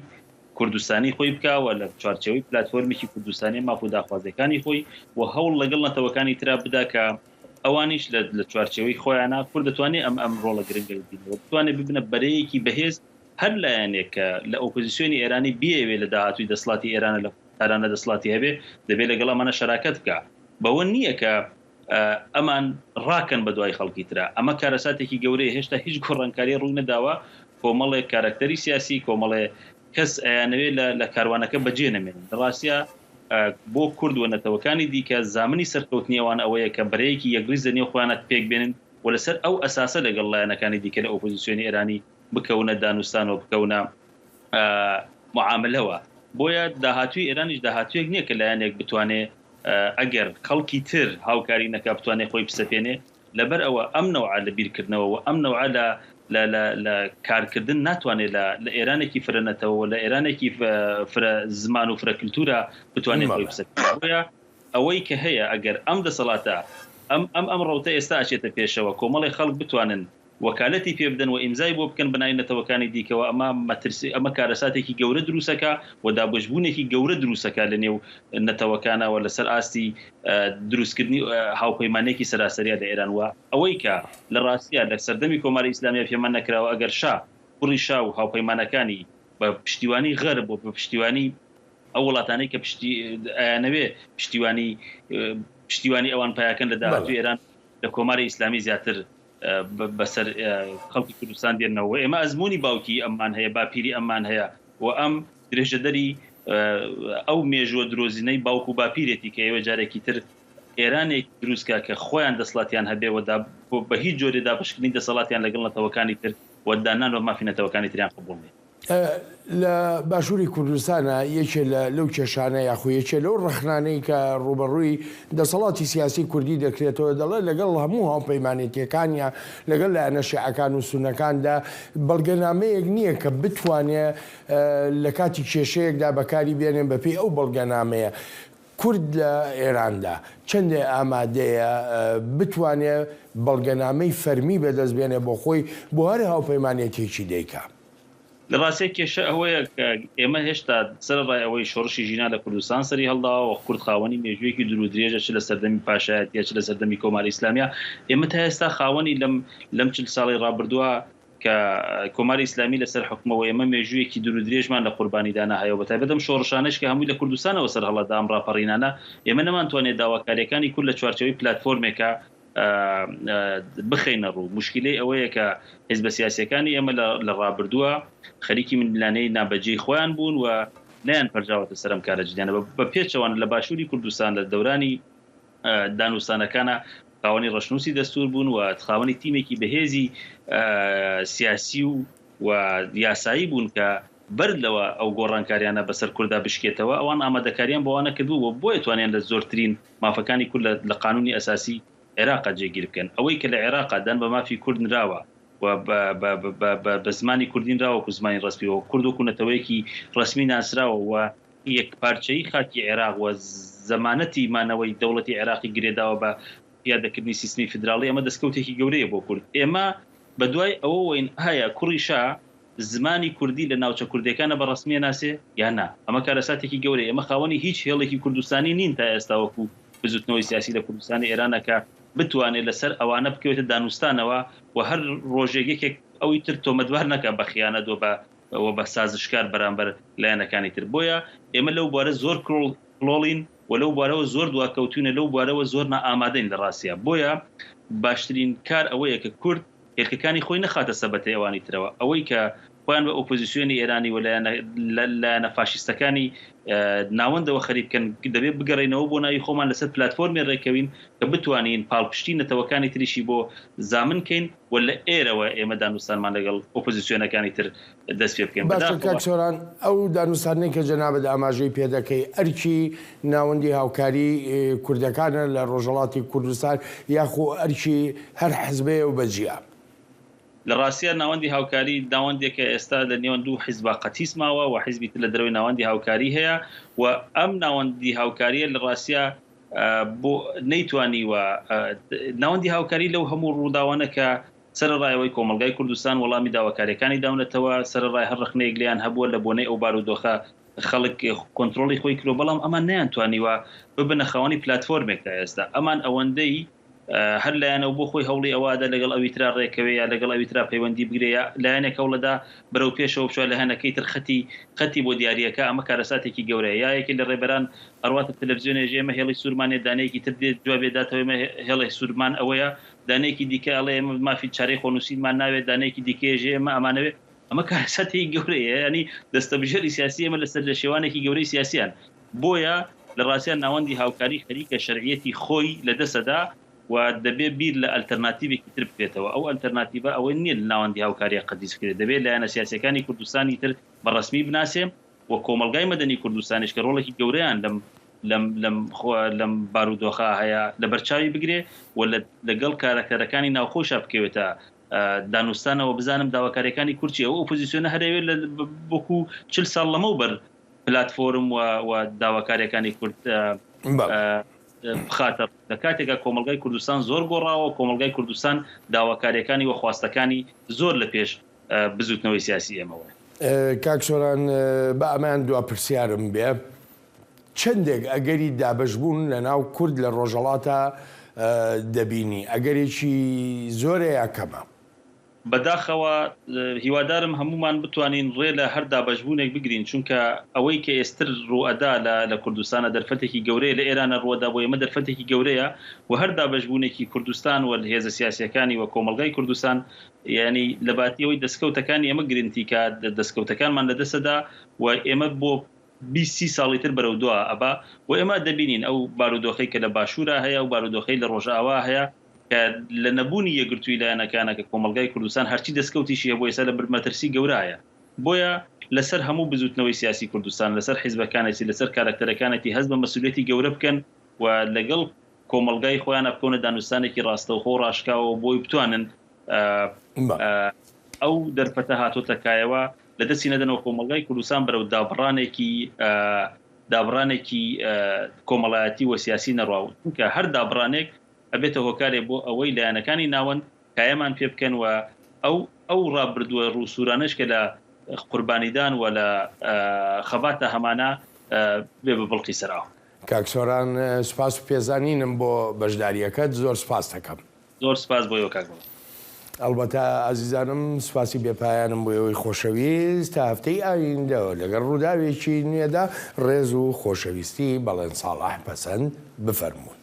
کوردستانی خۆی بکاوە لە چوارچەوەی پلاتفۆرمێکی کوردستانی ماف و داخوازەکانی خۆی و هەوڵ لەگەڵ نەتەوەکانی ترا بدا کە ئەوانیش لە چوارچەوەی خۆیانە کورد دەتوانێت ئەم ڕۆڵە گرنگە بتوانێت ببنە بەرەیەکی بەهێز هەر لایەنێک کە لە ئۆپۆزیسیۆنی ئێرانی بێوێ لە داهاتووی دەسڵاتی ئێرانە لە تارانە دەسڵاتی هەبێ دەبێت لەگەڵ ئەمانە شەراکەت بکە بەوە نییە کە ئەمان ڕاکەن بە دوای خەڵکی ترا ئەمە کارەساتێکی گەورەیە هێشتا هیچ گۆڕانکاری ڕووی نەداوە کۆمەڵێک کارکتەری سیاسی کۆمەڵێ کەس ئەیانەوێت لە کاروانەکە بەجێ نەمێنن ڕاستە بۆ کورد و نەتەوەکانی دیکە زامنی سەرکەوتنیەوان ئەوەیە کە بەرەیەکی یەکریز لەنێو خۆیانە پێک بێنن و لەسەر ئەو ئەساسە لەگەڵ لایەنەکانی دیکە لە ئۆپۆزیسیۆنی ئێرانی بکەونە دانوستان و بکەونە معاملەوە بۆیە داهاتووی ئێرانیش داهاتوویەک نییە کە لایەنێک بتوانێت ئەگەر خەڵکی تر هاوکاری نەکا بتوانێت خۆی بسەپێنێ لەبەر ئەوە ئەم نەوعە لە بیرکردنەوە و ئەم نەوعە لە کارکردن ناتوانێت لە ئێرانێکی فرەنەتەوە لە ئێرانێکی زمان و فرەکلتورە بتوانێت خۆی بسەپێنێ بۆیە ئەوەی کە هەیە ئەگەر ئەم دەسەڵاتە ئەم ڕەوتە ئێستا ئاچێتە پێشەوە کۆمەڵی خەڵک بتوانن وەکالەتی پێ بدەن و ئیمزای بۆ بکەن بنای نەتەوەکانی دیکەوە ئەمە کارەساتێکی گەورە دروستەکە و دابەشبوونێکی گەورە دروستەکە لە نێو نەتەوەکانەوە لەسەر ئاستی دروستکردنی هاوپەیمانێکی سەراسەریە لە ئێران وە ئەوەی کە لە ڕاستیە لە سەردەمی کۆماری ئیسلامیە پێمان نەکراوە ئەگەر شا کوڕی شا و هاوپەیمانەکانی بە پشتیوانی غەرب و بە پشتیوانی ئەو وڵاتانەی کە ئەیانەوێ پشتیوانی ئەوان پایاکەن لە داهاتووی ئێران لە کۆماری ئیسلامی زیاتر بەسەر خەڵکی کوردستان دێنەوە ئێمە ئەزمموی باوکی ئەممان هەیە باپیری ئەممان هەیە و ئەم درێژەدەری ئەو مێژوە درۆزینەی باوک و باپیرێتی کە ئێوە جارێکی تر ئێرانێک دروستکە کە خۆیان دەسڵاتیان هەبێەوە بە هیچ جۆرێ دابشکردنی دەسەڵاتیان لەگەڵ نەتەوەکانی تر وەدانان و مافی نەتەوەکانی تریان قبول بێت لە باشووری کوردستانە یەکێ لەو کێشانە یاخو یەکێ لەو ڕخنانەی کە ڕوبەڕووی دەسەڵاتی سیاسی کوردی دەکرێتەوە دەڵێ لەگەڵ هەموو هاوپەیمانێتیەکانیان لەگەڵ لایەنە شیعەکان و سونەکاندا بەڵگەنامەیەک نییە کە بتوانێت لە کاتی کێشەیەکدا بەکاری بێنێن بەپێی ئەو بەڵگەنامەیە. کورد لە ئێراندا چەندێ ئامادەیە بتوانێت بەڵگەنامەی فەرمی بەدەست بێنێ بۆ خۆی بۆ هەر هاوپەیمانێتێکی دەیکا. لە ڕاستێک کێشە ئەوەیە ئێمە هێشتا سەرڕای ئەوەی شۆڕشی ژینا لە کوردستان سەری هەڵداوە کورد خاوەنی مێژوویەکی دوور و درێژە چ لە سەردەمی پاشایەتیە چ لە سەردەمی کۆماری ئیسلامیە ئێمە تا ئێستا خاوەنی لەم 40 ساڵی ڕابردووە کە کۆماری ئیسلامی لەسەر حکومەوە ئێمە مێژوویەکی دوور و درێژمان لە قوربانیدانا هەیە بە تایبەتم شۆڕشانش کە هەمووی لە کوردستانەوە سەر هەڵەدا ئەم ڕاپەڕینانە ئێمە نەمانتوانێت داواکاریەکانی کورد لە چوارچەوەی پلاتفۆرمێکە بخینە ڕوو مشکلەی ئەوەیە کە حیزبە سیاسیەکانی ئێمە لە ڕابردووە خەریکی مندلانەی نابەجێی خۆیان بوون و نیان پەرجاوەتە سەرم کارە جدیانە بە پێچەوان لە باشووری کوردستان لە دەورانی دانوستانەکانە خاوەنی ڕەشنووسی دەستور بوون و خاوەنی تیمێکی بەهێزی سیاسی و یاسایی بوون کە بەردەوە ئەو گۆڕانکاریانە بەسەر کووردا بشکێتەوە ئەوان ئامادەکاریان بۆوانە کردبوو بۆ توانیان لە زۆرترین مافەکانی کورد لە قانونی ئەساسی عێراق جێگیر بکەن ئەوەی کە لە عێراق دان بە مافی کورد نراوە و بە زمانی کوردین راوە و زمانی ڕسمیەوە کورد و کوونەتەوەیەکی ڕسمی ناسراوە و یەک پارچەی خاکی عێراق و زەمانەتی مانەوەی دەوڵەتی عێراقی گرێداوە بە پیادەکردنی سیستمی فدراڵی ئەمە دەستکەوتێکی گەورەیە بۆ کورد ئێمە بە دوای ئەوە وین هەیە کوڕی شا زمانی کوردی لە ناوچە کوردەکانە بە ڕسمیە ناسێ یان نا ئەمە کارەساتێکی گەورەیە ئێمە خاوەنی هیچ هێڵێکی کوردستانی نین تا ئێستا وەکو بزوتنەوەی سیاسی لە کوردستانی ئێرانەکە بتوانێت لەسەر ئەوانە بکەوێتە دانوستانەوە و هەر ڕۆژێکێک ئەوی تر تۆمەتوار نەکە بە خیانەت و بە سازشکار بەرامبەر لایەنەکانی تر بۆیە ئێمە لەو بوارە زۆر کڵۆڵین و لەو بوارەوە زۆر دواکەوتونە لەو بوارەوە زۆر نائامادەین لە ڕاستیە بۆیە باشترین کار ئەوەیە کە کورد هێرکەکانی خۆی نەخاتە سەبەتە ئەوانی ترەوە ئەوەی کە خۆیان بە ئۆپۆزیسیۆنی ئێرانی و لایەنە فاشیستەکانی ناوەندەوە خەریبکەن دەبێت بگەڕێنەوە بۆ ناوی خۆمان لەسەر پلاتفۆرمی ڕێکەوین کە بتوانین پاڵپشتی نەتەوەکانی تریشی بۆ زامنکەین و لە ئێرەوە ئێمە دانوستانمان لەگەڵ ئۆپۆزیسیۆنەکانی تر دەست پێ بکەین. باشۆران ئەو دانوستانەی کە جەنابەت ئاماژەی پێدەکەی ئەرکی ناوەندی هاوکاری کوردەکانە لە ڕۆژهەڵاتی کوردستان یاخۆ ئەرکی هەر حزبەیە و بەجیا لە ڕاستیە ناوەندی هاوکاری داوەندێکە ئێستا لە نێوان دوو حیزب قەتیسماوە و حیزبی تر لە دەروی ناوەندی هاوکاری هەیە و ئەم ناوەندی هاوکاریە لە ڕاستیە بۆ نەیتوانی و ناوەندی هاوکاری لەو هەموو ڕووداوانە کە سەرڕایەوەی کۆمەلگای کوردستان وەڵامی داواکاریەکانی داونەتەوە سەرڕای هەر ڕخنەیەک لیان هەبووە لە بۆنەی ئەو بارودۆخە خەڵک کۆنتترۆلی خۆی کرۆ بەڵام ئەمان نیان توانیوە ببنە خاوەنی پلاتفۆرمێک تا ئێستا ئەمان ئەوەندەی هەر لایەنەوە بۆ خۆی هەوڵی ئەووادا لەگەڵ ئەویترا ڕێکەوەیە لەگەڵ ئەویترا پەیوەندی بگرەیە لایەنێک هەوڵەدا بەرەو پێشەوە بچوە لە هەنەکەی تر خەتی بۆ دیاریەکە ئەمە کارەساتێکی گەورەیە یایەکی لە ڕێبەران ئەڕواتە تەلەڤیزیۆنێ ژێمە هێڵی سوورمانێ دانەیەکی تر دێت جوابێ داتەوەمە هێڵی سوورمان ئەوەیە دانەیەکی دیکە ئەڵێ ئێمە مافی چارەی خۆنووسینمان ناوێت دانەیەکی دیکەژێ ئێمە ئەمانەوێت ئەمە کارەساتی گەورەیە ینی دەستەبژێری سیاسی ئەمە لەسەر لە شێوانێکی گەورەی سیاسیان بۆیە لە ڕاستیان ناوەندی هاوکاری خەریکە شەرعیەتی خۆی لەدەسەدا و دەبێت بیر لە ئەلتەرناتیڤێکی تر بکرێتەوە ئەو ئەلتەرناتیڤە ئەوەی نییە لە ناوەندی هاوکاریە قەدیسکرێت دەبێت لایەنە سیاسەکانی کوردستانی تر بەڕسمی بناسێ و کۆمەلگای مەدەنی کوردستانیش کە ڕۆڵێکی گەورەیان لەم بارودۆخە هەیە لە بەرچاوی بگرێ و لەگەڵ کارەکەرەکانی ناوخۆشە بکەوێتە دانوستانەوە بزانم داواکاریەکانی کورچی ئەو ئۆپۆزیسیۆنە هەرەوێت لە بۆکو 40 ساڵ لەمەوبەر پلاتفۆرم و داواکاریەکانی کورد بخاتە لە کاتێکە کۆمەلگای کوردستان زۆر گۆڕاوە کۆمەلگای کوردستان داواکاریەکانی و خواستەکانی زۆر لە پێش بزوتنەوەی سیاسی ئێمەوە. کاکسۆران بە ئەمان دوا پرسیارم بێ چەندێک ئەگەری دابەشبوون لە ناو کورد لە ڕۆژەڵاتە دەبینی ئەگەرێکی زۆرەیە کەمە بەداخەوە هیوادارم هەمومان بتوانین ڕێ لە هەر دابەشبوونێک بگرین چونکە ئەوەی کە ئێستر ڕوئەدا لە کوردستانە دەرفەتێکی گەورەیە لە ئێرانە ڕوەدا بۆ ئێمە دەرفەتێکی گەورەیە و هەر دابەشبوونێکی کوردستان و هێزە سیاسیەکانی و کۆمەلگای کوردستان ینی لە باتیەوەی دەستکەوتەکانی ئێمە گرنتی کە دەستکەوتەکانمان لەدەسەدا و ئێمە بۆ 20 ساڵی تر بەرەو دووە ئەبا و ئێمە دەبینین ئەو بارودۆخەی کە لە باشوورە هەیە و بارودۆخەی لە ڕۆژئاوا هەیە کە لە نەبوونی یەکگرتووی لایەنەکانە کە کۆمەلگای کوردستان هەرچی دەستکەوتیشیە بۆ ئێستا لە مەترسی گەورایە بۆیە لەسەر هەموو بزوتنەوەی سیاسی کوردستان لەسەر حیزبەکانێتی لەسەر کارکتەرەکانێتی هەست بە مەسئولیەتی گەورە بکەن و لەگەڵ کۆمەلگای خۆیان بکەونە دانوستانێکی ڕاستەوخۆ و ڕاشکاوە بۆی بتوانن ئەو دەرفەتە هاتۆتەکایەوە لە دەستی نەدەنەوە کۆمەلگای کوردستان بەرەو دابڕانێکی کۆمەڵایەتی و سیاسی نەڕاو کە هەر دابڕانێک ئەبێتە هۆکارێ بۆ ئەوەی لایەنەکانی ناوەند کایەمان پێ بکەن و ئەو ڕابردووە ڕووسورانش کە لە قوربانیدان و لە خەباتە هەمانە بێ بە بڵقی سەراوە. کاکسۆران سوپاس و پێزانینم بۆ بەشداریەکەت زۆر سپاس دەکەم. زۆر سپاس بۆ کاک. ئەلبەتە ئازیزانم سوپاسی بێپایانم بۆ ئەوەی خۆشەویست تا هەفتەی ئایندەوە لەگەڵ ڕووداوێکی نوێدا ڕێز و خۆشەویستی بەڵێن ساڵح پەسەند بفەرمونون.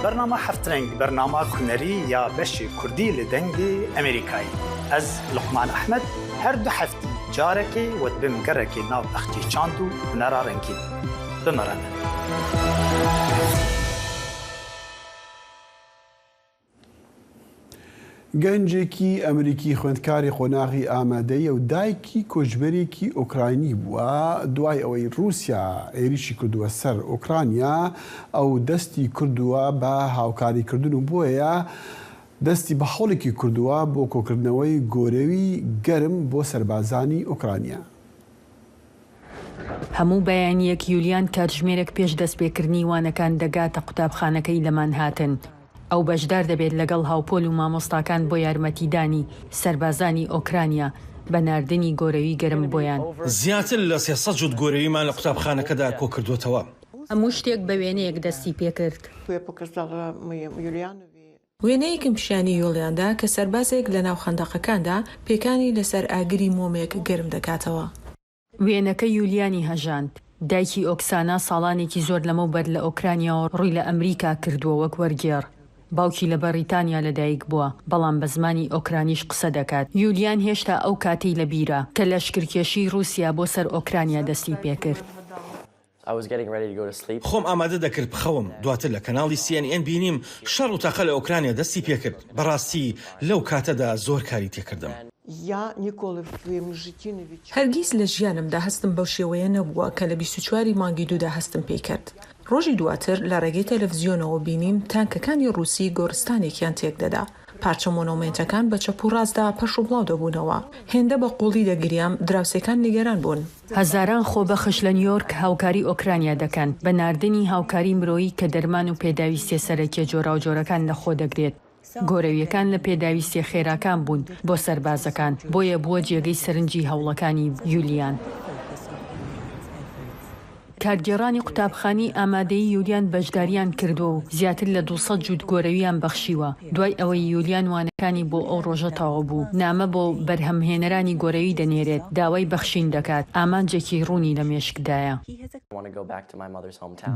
برنامه هفت رنگ برنامه هنری یا بشی کردی لدنگی امریکایی از لقمان احمد هر دو هفتی جارکی و دبم گرکی ناو اختی چاندو هنرا رنگی بمرانه. گەنجێکی ئەمریکی خوێندکاری قۆناغی ئامادەیە و دایکی کۆچبەرێکی ئۆکراینی بووە دوای ئەوەی رووسیا عێریشی کردووە سەر ئۆکرانیا ئەو دەستی کردووە بە هاوکاریکردن و بۆیە دەستی بە هەوڵێکی کردووە بۆ کۆکردنەوەی گۆرەوی گەرم بۆ سەربازانی ئۆکرانیا. هەموو بەیانیەک یولیان کاتژمێرێک پێش دەستپێکردنی وانەکان دەگاتە قوتابخانەکەی لەمان هاتن. ئەو بەشدار دەبێت لەگەڵ هاوپۆل و مامۆستاکان بۆ یارمەتیدانی سەربازانی ئۆکرانیا بە ناردنی گۆرەوی گەرم بۆیان. زیاتر لە 300 جوت گۆرەویمان لە قوتابخانەکەدا کۆ کردوتەوە. هەموو شتێک بە وێنەیەک دەستی پێکرد. وێنەیەکم پیشانی یۆڵیاندا کە سەربازێک لە ناو خەندەقەکاندا پێکانی لەسەر ئاگری مۆمێک گەرم دەکاتەوە. وێنەکە یولیانی هەژاند. دایکی ئۆکسانە ساڵانێکی زۆر لەمەوبەر لە ئۆکرانیاوە ڕووی لە ئەمریکا کردووە وەک وەرگێڕ. باوکی لە بەریتانیا لەدایک بووە بەڵام بە زمانی ئۆکرانیش قسە دەکات. یولیان هێشتا ئەو کاتی لە بیرە کە لەشکرکێشی رووسیا بۆ سەر ئۆکرانیا دەستی پێکرد. خۆم ئامادە دەکرد بخەوم دواتر لە کەناڵی CNN بینیم شەڕ و تاقە لە ئۆکرانیا دەستی پێکرد. بەڕاستی لەو کاتەدا زۆر کاری تێکردم. هەرگیز لە ژیانمدا هەستم بەو شێوەیە نەبووە کە لە 24 مانگی دوودا هەستم پێ کرد. ڕۆژی دواتر لە ڕێگەی تەلەڤیزیۆنەوە بینیم تانکەکانی رووسی گۆرستانێکیان تێک دەدا. پارچە مۆنۆمنتەکان بە چەپ و ڕاستدا پەش و بڵاو دەبوونەوە. هێندە بە قوڵی دەگریام دراوسەکان نیگەران بوون. هەزاران خۆبەخش لە نیویۆرک هاوکاری ئۆکرانیا دەکەن بە ناردنی هاوکاری مرۆیی کە دەرمان و پێداویستیە سەرەکیە جۆرا و جۆرەکان لەخۆ دەگرێت. گۆرەویەکان لە پێداویستی خێراکان بوون بۆ سەربازەکان بۆیە بووە جێگەی سەرنجی هەوڵەکانی یولیان. کارگێڕانی قوتابخانی ئامادەی یولیان بەشداریان کردو و زیاتر لە 200 جوود گۆرەویان بەخشیوە. دوای ئەوەی یولیان وانەکانی بۆ ئەو ڕۆژە تەواو بوو، نامە بۆ بەرهەمهێنەرانی گۆرەوی دەنێرێت، داوای بەخشین دەکات، ئامانجێکی ڕوونی لە مێشکدایە.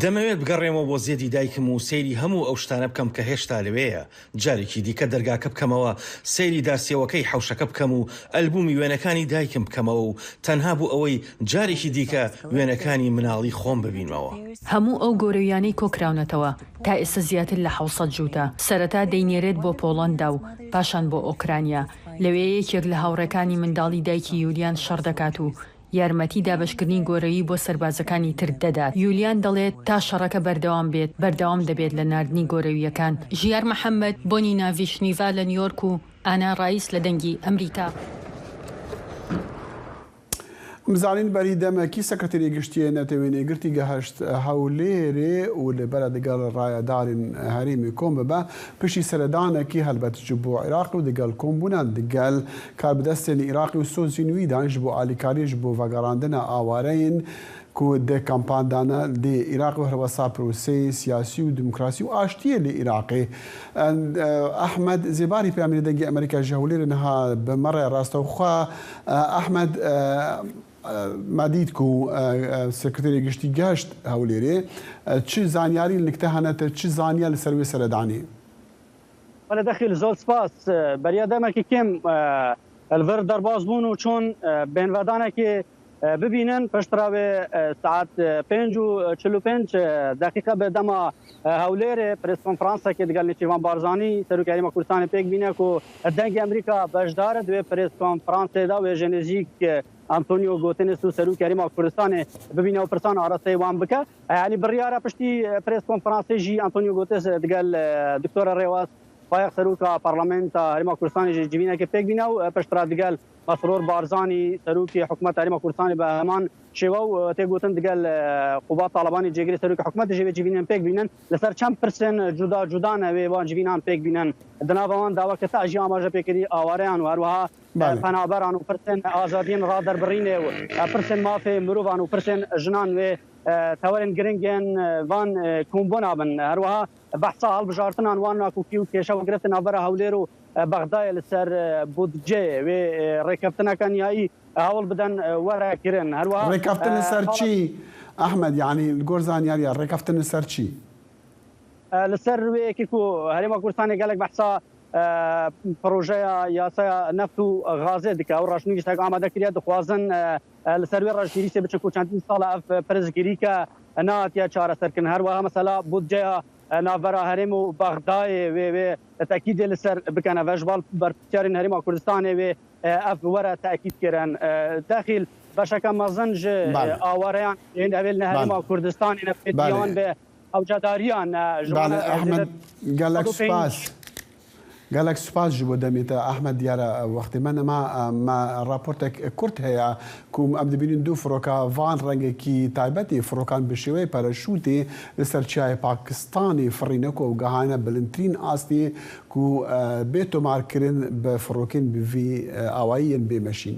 دەمەوێت بگەڕێمەوە بۆ زێدی دایکم و سەیری هەموو ئەو شتانە بکەم کە هێشتا لەوەیە. جارێکی دیکە دەرگاکە بکەمەوە، سەیری داسیەوەکەی حەوشەکە بکەم و ئەلبومی وێنەکانی دایکم بکەمەوە و تەنها بوو ئەوەی جارێکی دیکە وێنەکانی مناڵی خۆم ببینمەوە. هەموو ئەو گۆرەویانەی کۆکراونەتەوە تا ئێستا زیاتر لە 700 جووتە. سەرەتا دەینێرێت بۆ پۆڵەندا و پاشان بۆ ئۆکرانیا. لەوێ یەکێک لە هاوڕەکانی منداڵی دایکی یولیان شەڕ دەکات و یارمەتی دابشکردنی گۆرەوی بۆ سەربازەکانی تر دەدات. یولیان دەڵێت تا شەڕەکە بەردەوام بێت، بەردەوام دەبێت لە ناردنی گۆرەویەکان. ژیار محەممەد بۆنی ناڤیشنیڤا لە نیویۆرک و ئانا ڕایس لە دەنگی ئەمریکا. مزانین بەری دەمەکی سەکرتێری گشتیە نەتەوێنێ گرتی گەهشت هەولێرێ و لەبەرە دەگەڵ ڕایەدارین هەرێمی کۆم ببە پشتی سەردانێکی هەلبەتج بۆ عێراق و دەگەڵ کۆمبوونان دەگەل کاربدەستێنی عێراقی و سۆزینوی دانش بۆ ئالیکاریش بۆ ڤەگەڕاندنە ئاوارەین کو دە کامپاندانە لێ عێراق و هەروەسا پرۆسەی سیاسی و دموکراسی و ئاشتیە لێ عێراقی. ئەحمەد زێباری پامێنی دەنگی ئەمریکا ژە هەولێرە نەها بمەڕێ ڕاستەوخوا. ئەحمەد مادید کو سکرتێری گشتی گەشت هەولێرێ چ زانیاری نکتە هەنەتە چ زانیا لەسەر وێ سەردانی؟ وەلە دەخیل زۆر سپاس بەریا دەمێکی کێم الڤەر دەرباز بوون و چۆن بێنڤەدانێکی ببینن پشتراوێ ساعت 5:45 دقیقە بەدەما هەولێرێ پرس کۆنفرانسێکی دەگەل نێچیڤان بارزانی سەرۆکی هەرێما کوردستانی پێک بینێک و دەنگی ئەمریکا بەشدارە دوێ پرس کۆنفرانسێدا وێژە نزیک ئەنتۆنیۆ گۆتێنس و سەرۆکی هەرێما کوردستانی ببینە و پرسان ئاراستەی وان بکە. یعنی بڕیارە پشتی پرس کۆنفرانسێژی ئەنتۆنیۆ گۆتێس دەگەل دکتۆرە ڕێواز پایەخ سەرۆکا پەرلەمێنتا هەرێما کوردستانی جوینێکی پێک بینە و پشترا دەگەل مسرور بارزانی سەرۆکی حکوومەت هەرێما کوردستانی بە هەمان شێوە و تێگوتن دەگەل قوبات تاڵەبانی جێگیری سەرۆکی حکوومەت ژێوێ جوینێن پێک بینن لەسەر چەند پرسێن جودا جودانەوێ وان جوینان پێک بینن دناوەوان داواکە تا ئەژی ئاماژە پێکردی ئاوارەیان و هەروەها پەنابەران و پرسێن ئازادیین ڕادەربڕینێ و پرسێن مافێ مرۆڤان و پرسێن ژنان وێ تەوەرن گرنگێن وان کۆمبۆ نابن. هەروەها بەحسا هەڵبژارتنان وان ناکوکی و کێشەوە گرفتن ناوبەرە هەولێر و بەغدایە لەسەر بودجێ وێ ڕێکەوتنەکە نیایی هەوڵ بدەن وەرەگرن. هەروەها ڕێکەوتن لەسەر چی ئەحمەد؟ یعنی گۆر زانیاریە ڕێکەوتن لەسەر چی؟ لەسەر وەیەکی و هەرێما کوردستانی گەلێک بەحسا پرۆژەیە یاسایە نەفت و غازێ دکە و ڕاشنیگەشتێک ئامادەکریا دەخوازن لەسەر وێ ڕژگیری سێ بچن و چەندین ساڵە ئەف پرزگیری کە ناتیا چارەسەرکردن. هەروەها مەسەلا بودجەیە ناوبەرە هەرێم و بەغدایێ وێ تاکیدێ لەسەر بکەنە ڤەژباڵ بەرپرسیارین هەرێما کوردستانێ وێ ئەف وەرە تاکیدکردن. داخل بەشەکە مەزن ژ ئاوارەیان ئەوێ لە هەرێما کوردستانی نەفێتیان بێ ئەوجاداریان ئەحمەد گەلەک سوپاس. گەلێک سوپاس ji بۆ دەمێتە ئەحمەد دیارە وەختی منەما راپۆرتێک کورت هەیە کوم ئەم دەبینین دوو فڕۆکە ڤان ڕەنگێکی تایبەتی فڕۆکان بە شێوەی پەرەشوتی لەسەر چیای پاکستانی فڕینەکۆ و گەهانە بلندترین ئاستی و بێتۆمارکردن بە فڕۆکین بڤی ئاواییەن بێمەشین.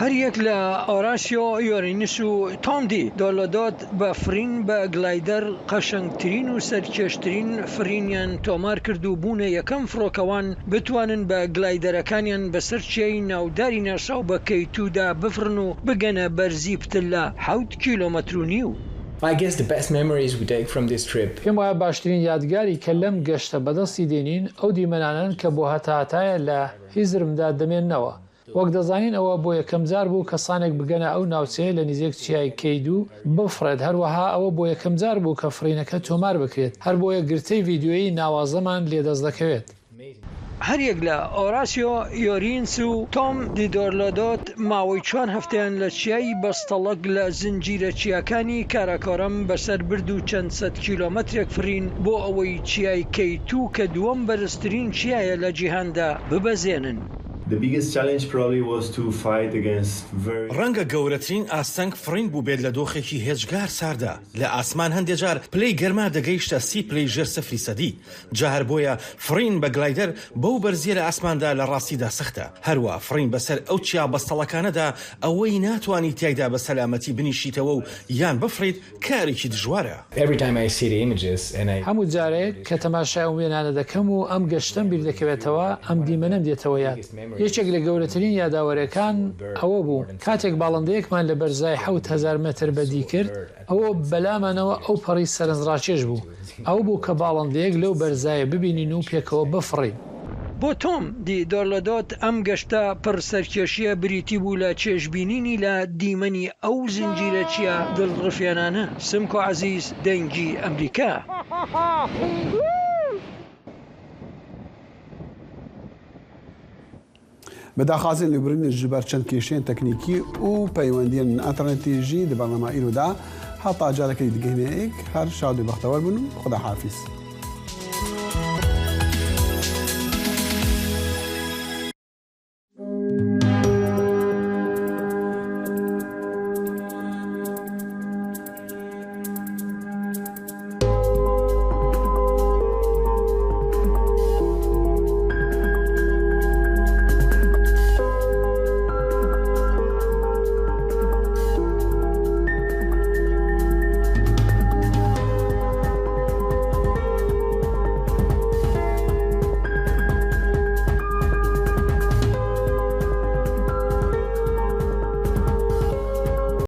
هەر یەک لە ئۆراسیۆ یۆرینس و تۆمدی دۆڵەدۆت بە فرین بە گلایدەر قەشەنگترین و سەرکێشترین فرینیان تۆمار کرد و بوونە یەکەم فڕۆکەوان بتوانن بە گلایدەرەکانیان بەسەر چیای ناوداری ناساو بە کەیتودا بفرن و بگەنە بەرزی پتلە 7 کیلۆمەتر و نیو. پێم وایە باشترین یادگاری کە لەم گەشتە بەدەستی دێنین ئەو دیمەنانن کە بۆ هەتاتایە لە هیزرمدا دەمێننەوە. وەک دەزانین ئەوە بۆ یەکەم جار بوو کەسانێک بگەنە ئەو ناوچەیە لە نزیک چیای کەیدو بفرێت. هەروەها ئەوە بۆ یەکەم جار بوو کە فرینەکە تۆمار بکرێت. هەر بۆ یە گرتەی ڤیددیۆیی ناوازەمان لێدەست دەکەوێت. هەر یەک لە ئۆراسیۆ یۆرینس و تۆم دیدۆرلۆدۆت ماوەی 4 هەفتەیان لە چیایی بەستەڵک لە زنجیرە چیاکانی کاراکۆرم بەسەر برد و چەند سەد کیلۆمەترێک فرین بۆ ئەوەی چیای کەیتو کە دووەم بەرزترین چیایە لە جیهاندا ببەزێنن. ڕەنگە گەورەترین ئاستەنگ فڕین بوو بێت لە دۆخێکی هێجگار ساردا لە ئاسمان هەندێک جار پلەی گەرما دەگەیشتە 30 پلەی ژێر 0% جا هەر بۆیە فڕین بە گلایدەر بەو بەرزیە لە ئاسماندا لە ڕاستیدا سەختە هەروە فڕین بەسەر ئەو چیا بەستەڵەکانەدا ئەوەی ناتوانانی تایدا بە سەلامەتی بنیشیتەوە و یان بفڕیت کارێکی دژوارە. هەموو جارێک کە تەماشای ئەو وێنانە دەکەم و ئەم گەشتم بیر دەکەوێتەوە ئەم دیمەنەم دێتەوە یاد. یەکێک لە گەورەترین یاداوەرەکان ئەوە بوو کاتێک باڵندەیەکمان لە بەرزای 7,000 متر بەدی کرد ئەوە بەلامانەوە ئەو پەڕی سەرنجڕاکێش بوو ئەو بوو کە باڵندەیەک لەو بەرزایە ببینین و پێکەوە بفڕین. بۆ تۆم دی دۆڵەدۆت ئەم گەشتە پڕ سەرکێشیە بریتی بوو لە چێژبینینی لە دیمەنی ئەو زنجیرە چیە دڵڕفیانانە سمکۆ عەزیز دەنگی ئەمریکا. بەداخوازیین لێبوورینی ژبەر چەند کێشەیەن تەکنیکی و پەیوەندیان ئینتەرنێتیژی لە بەرنامە ئیرۆدا هەتا جارەکەی دیگەینەیەک هەر شاد و بەختەوەر بوون و خوداحافیز.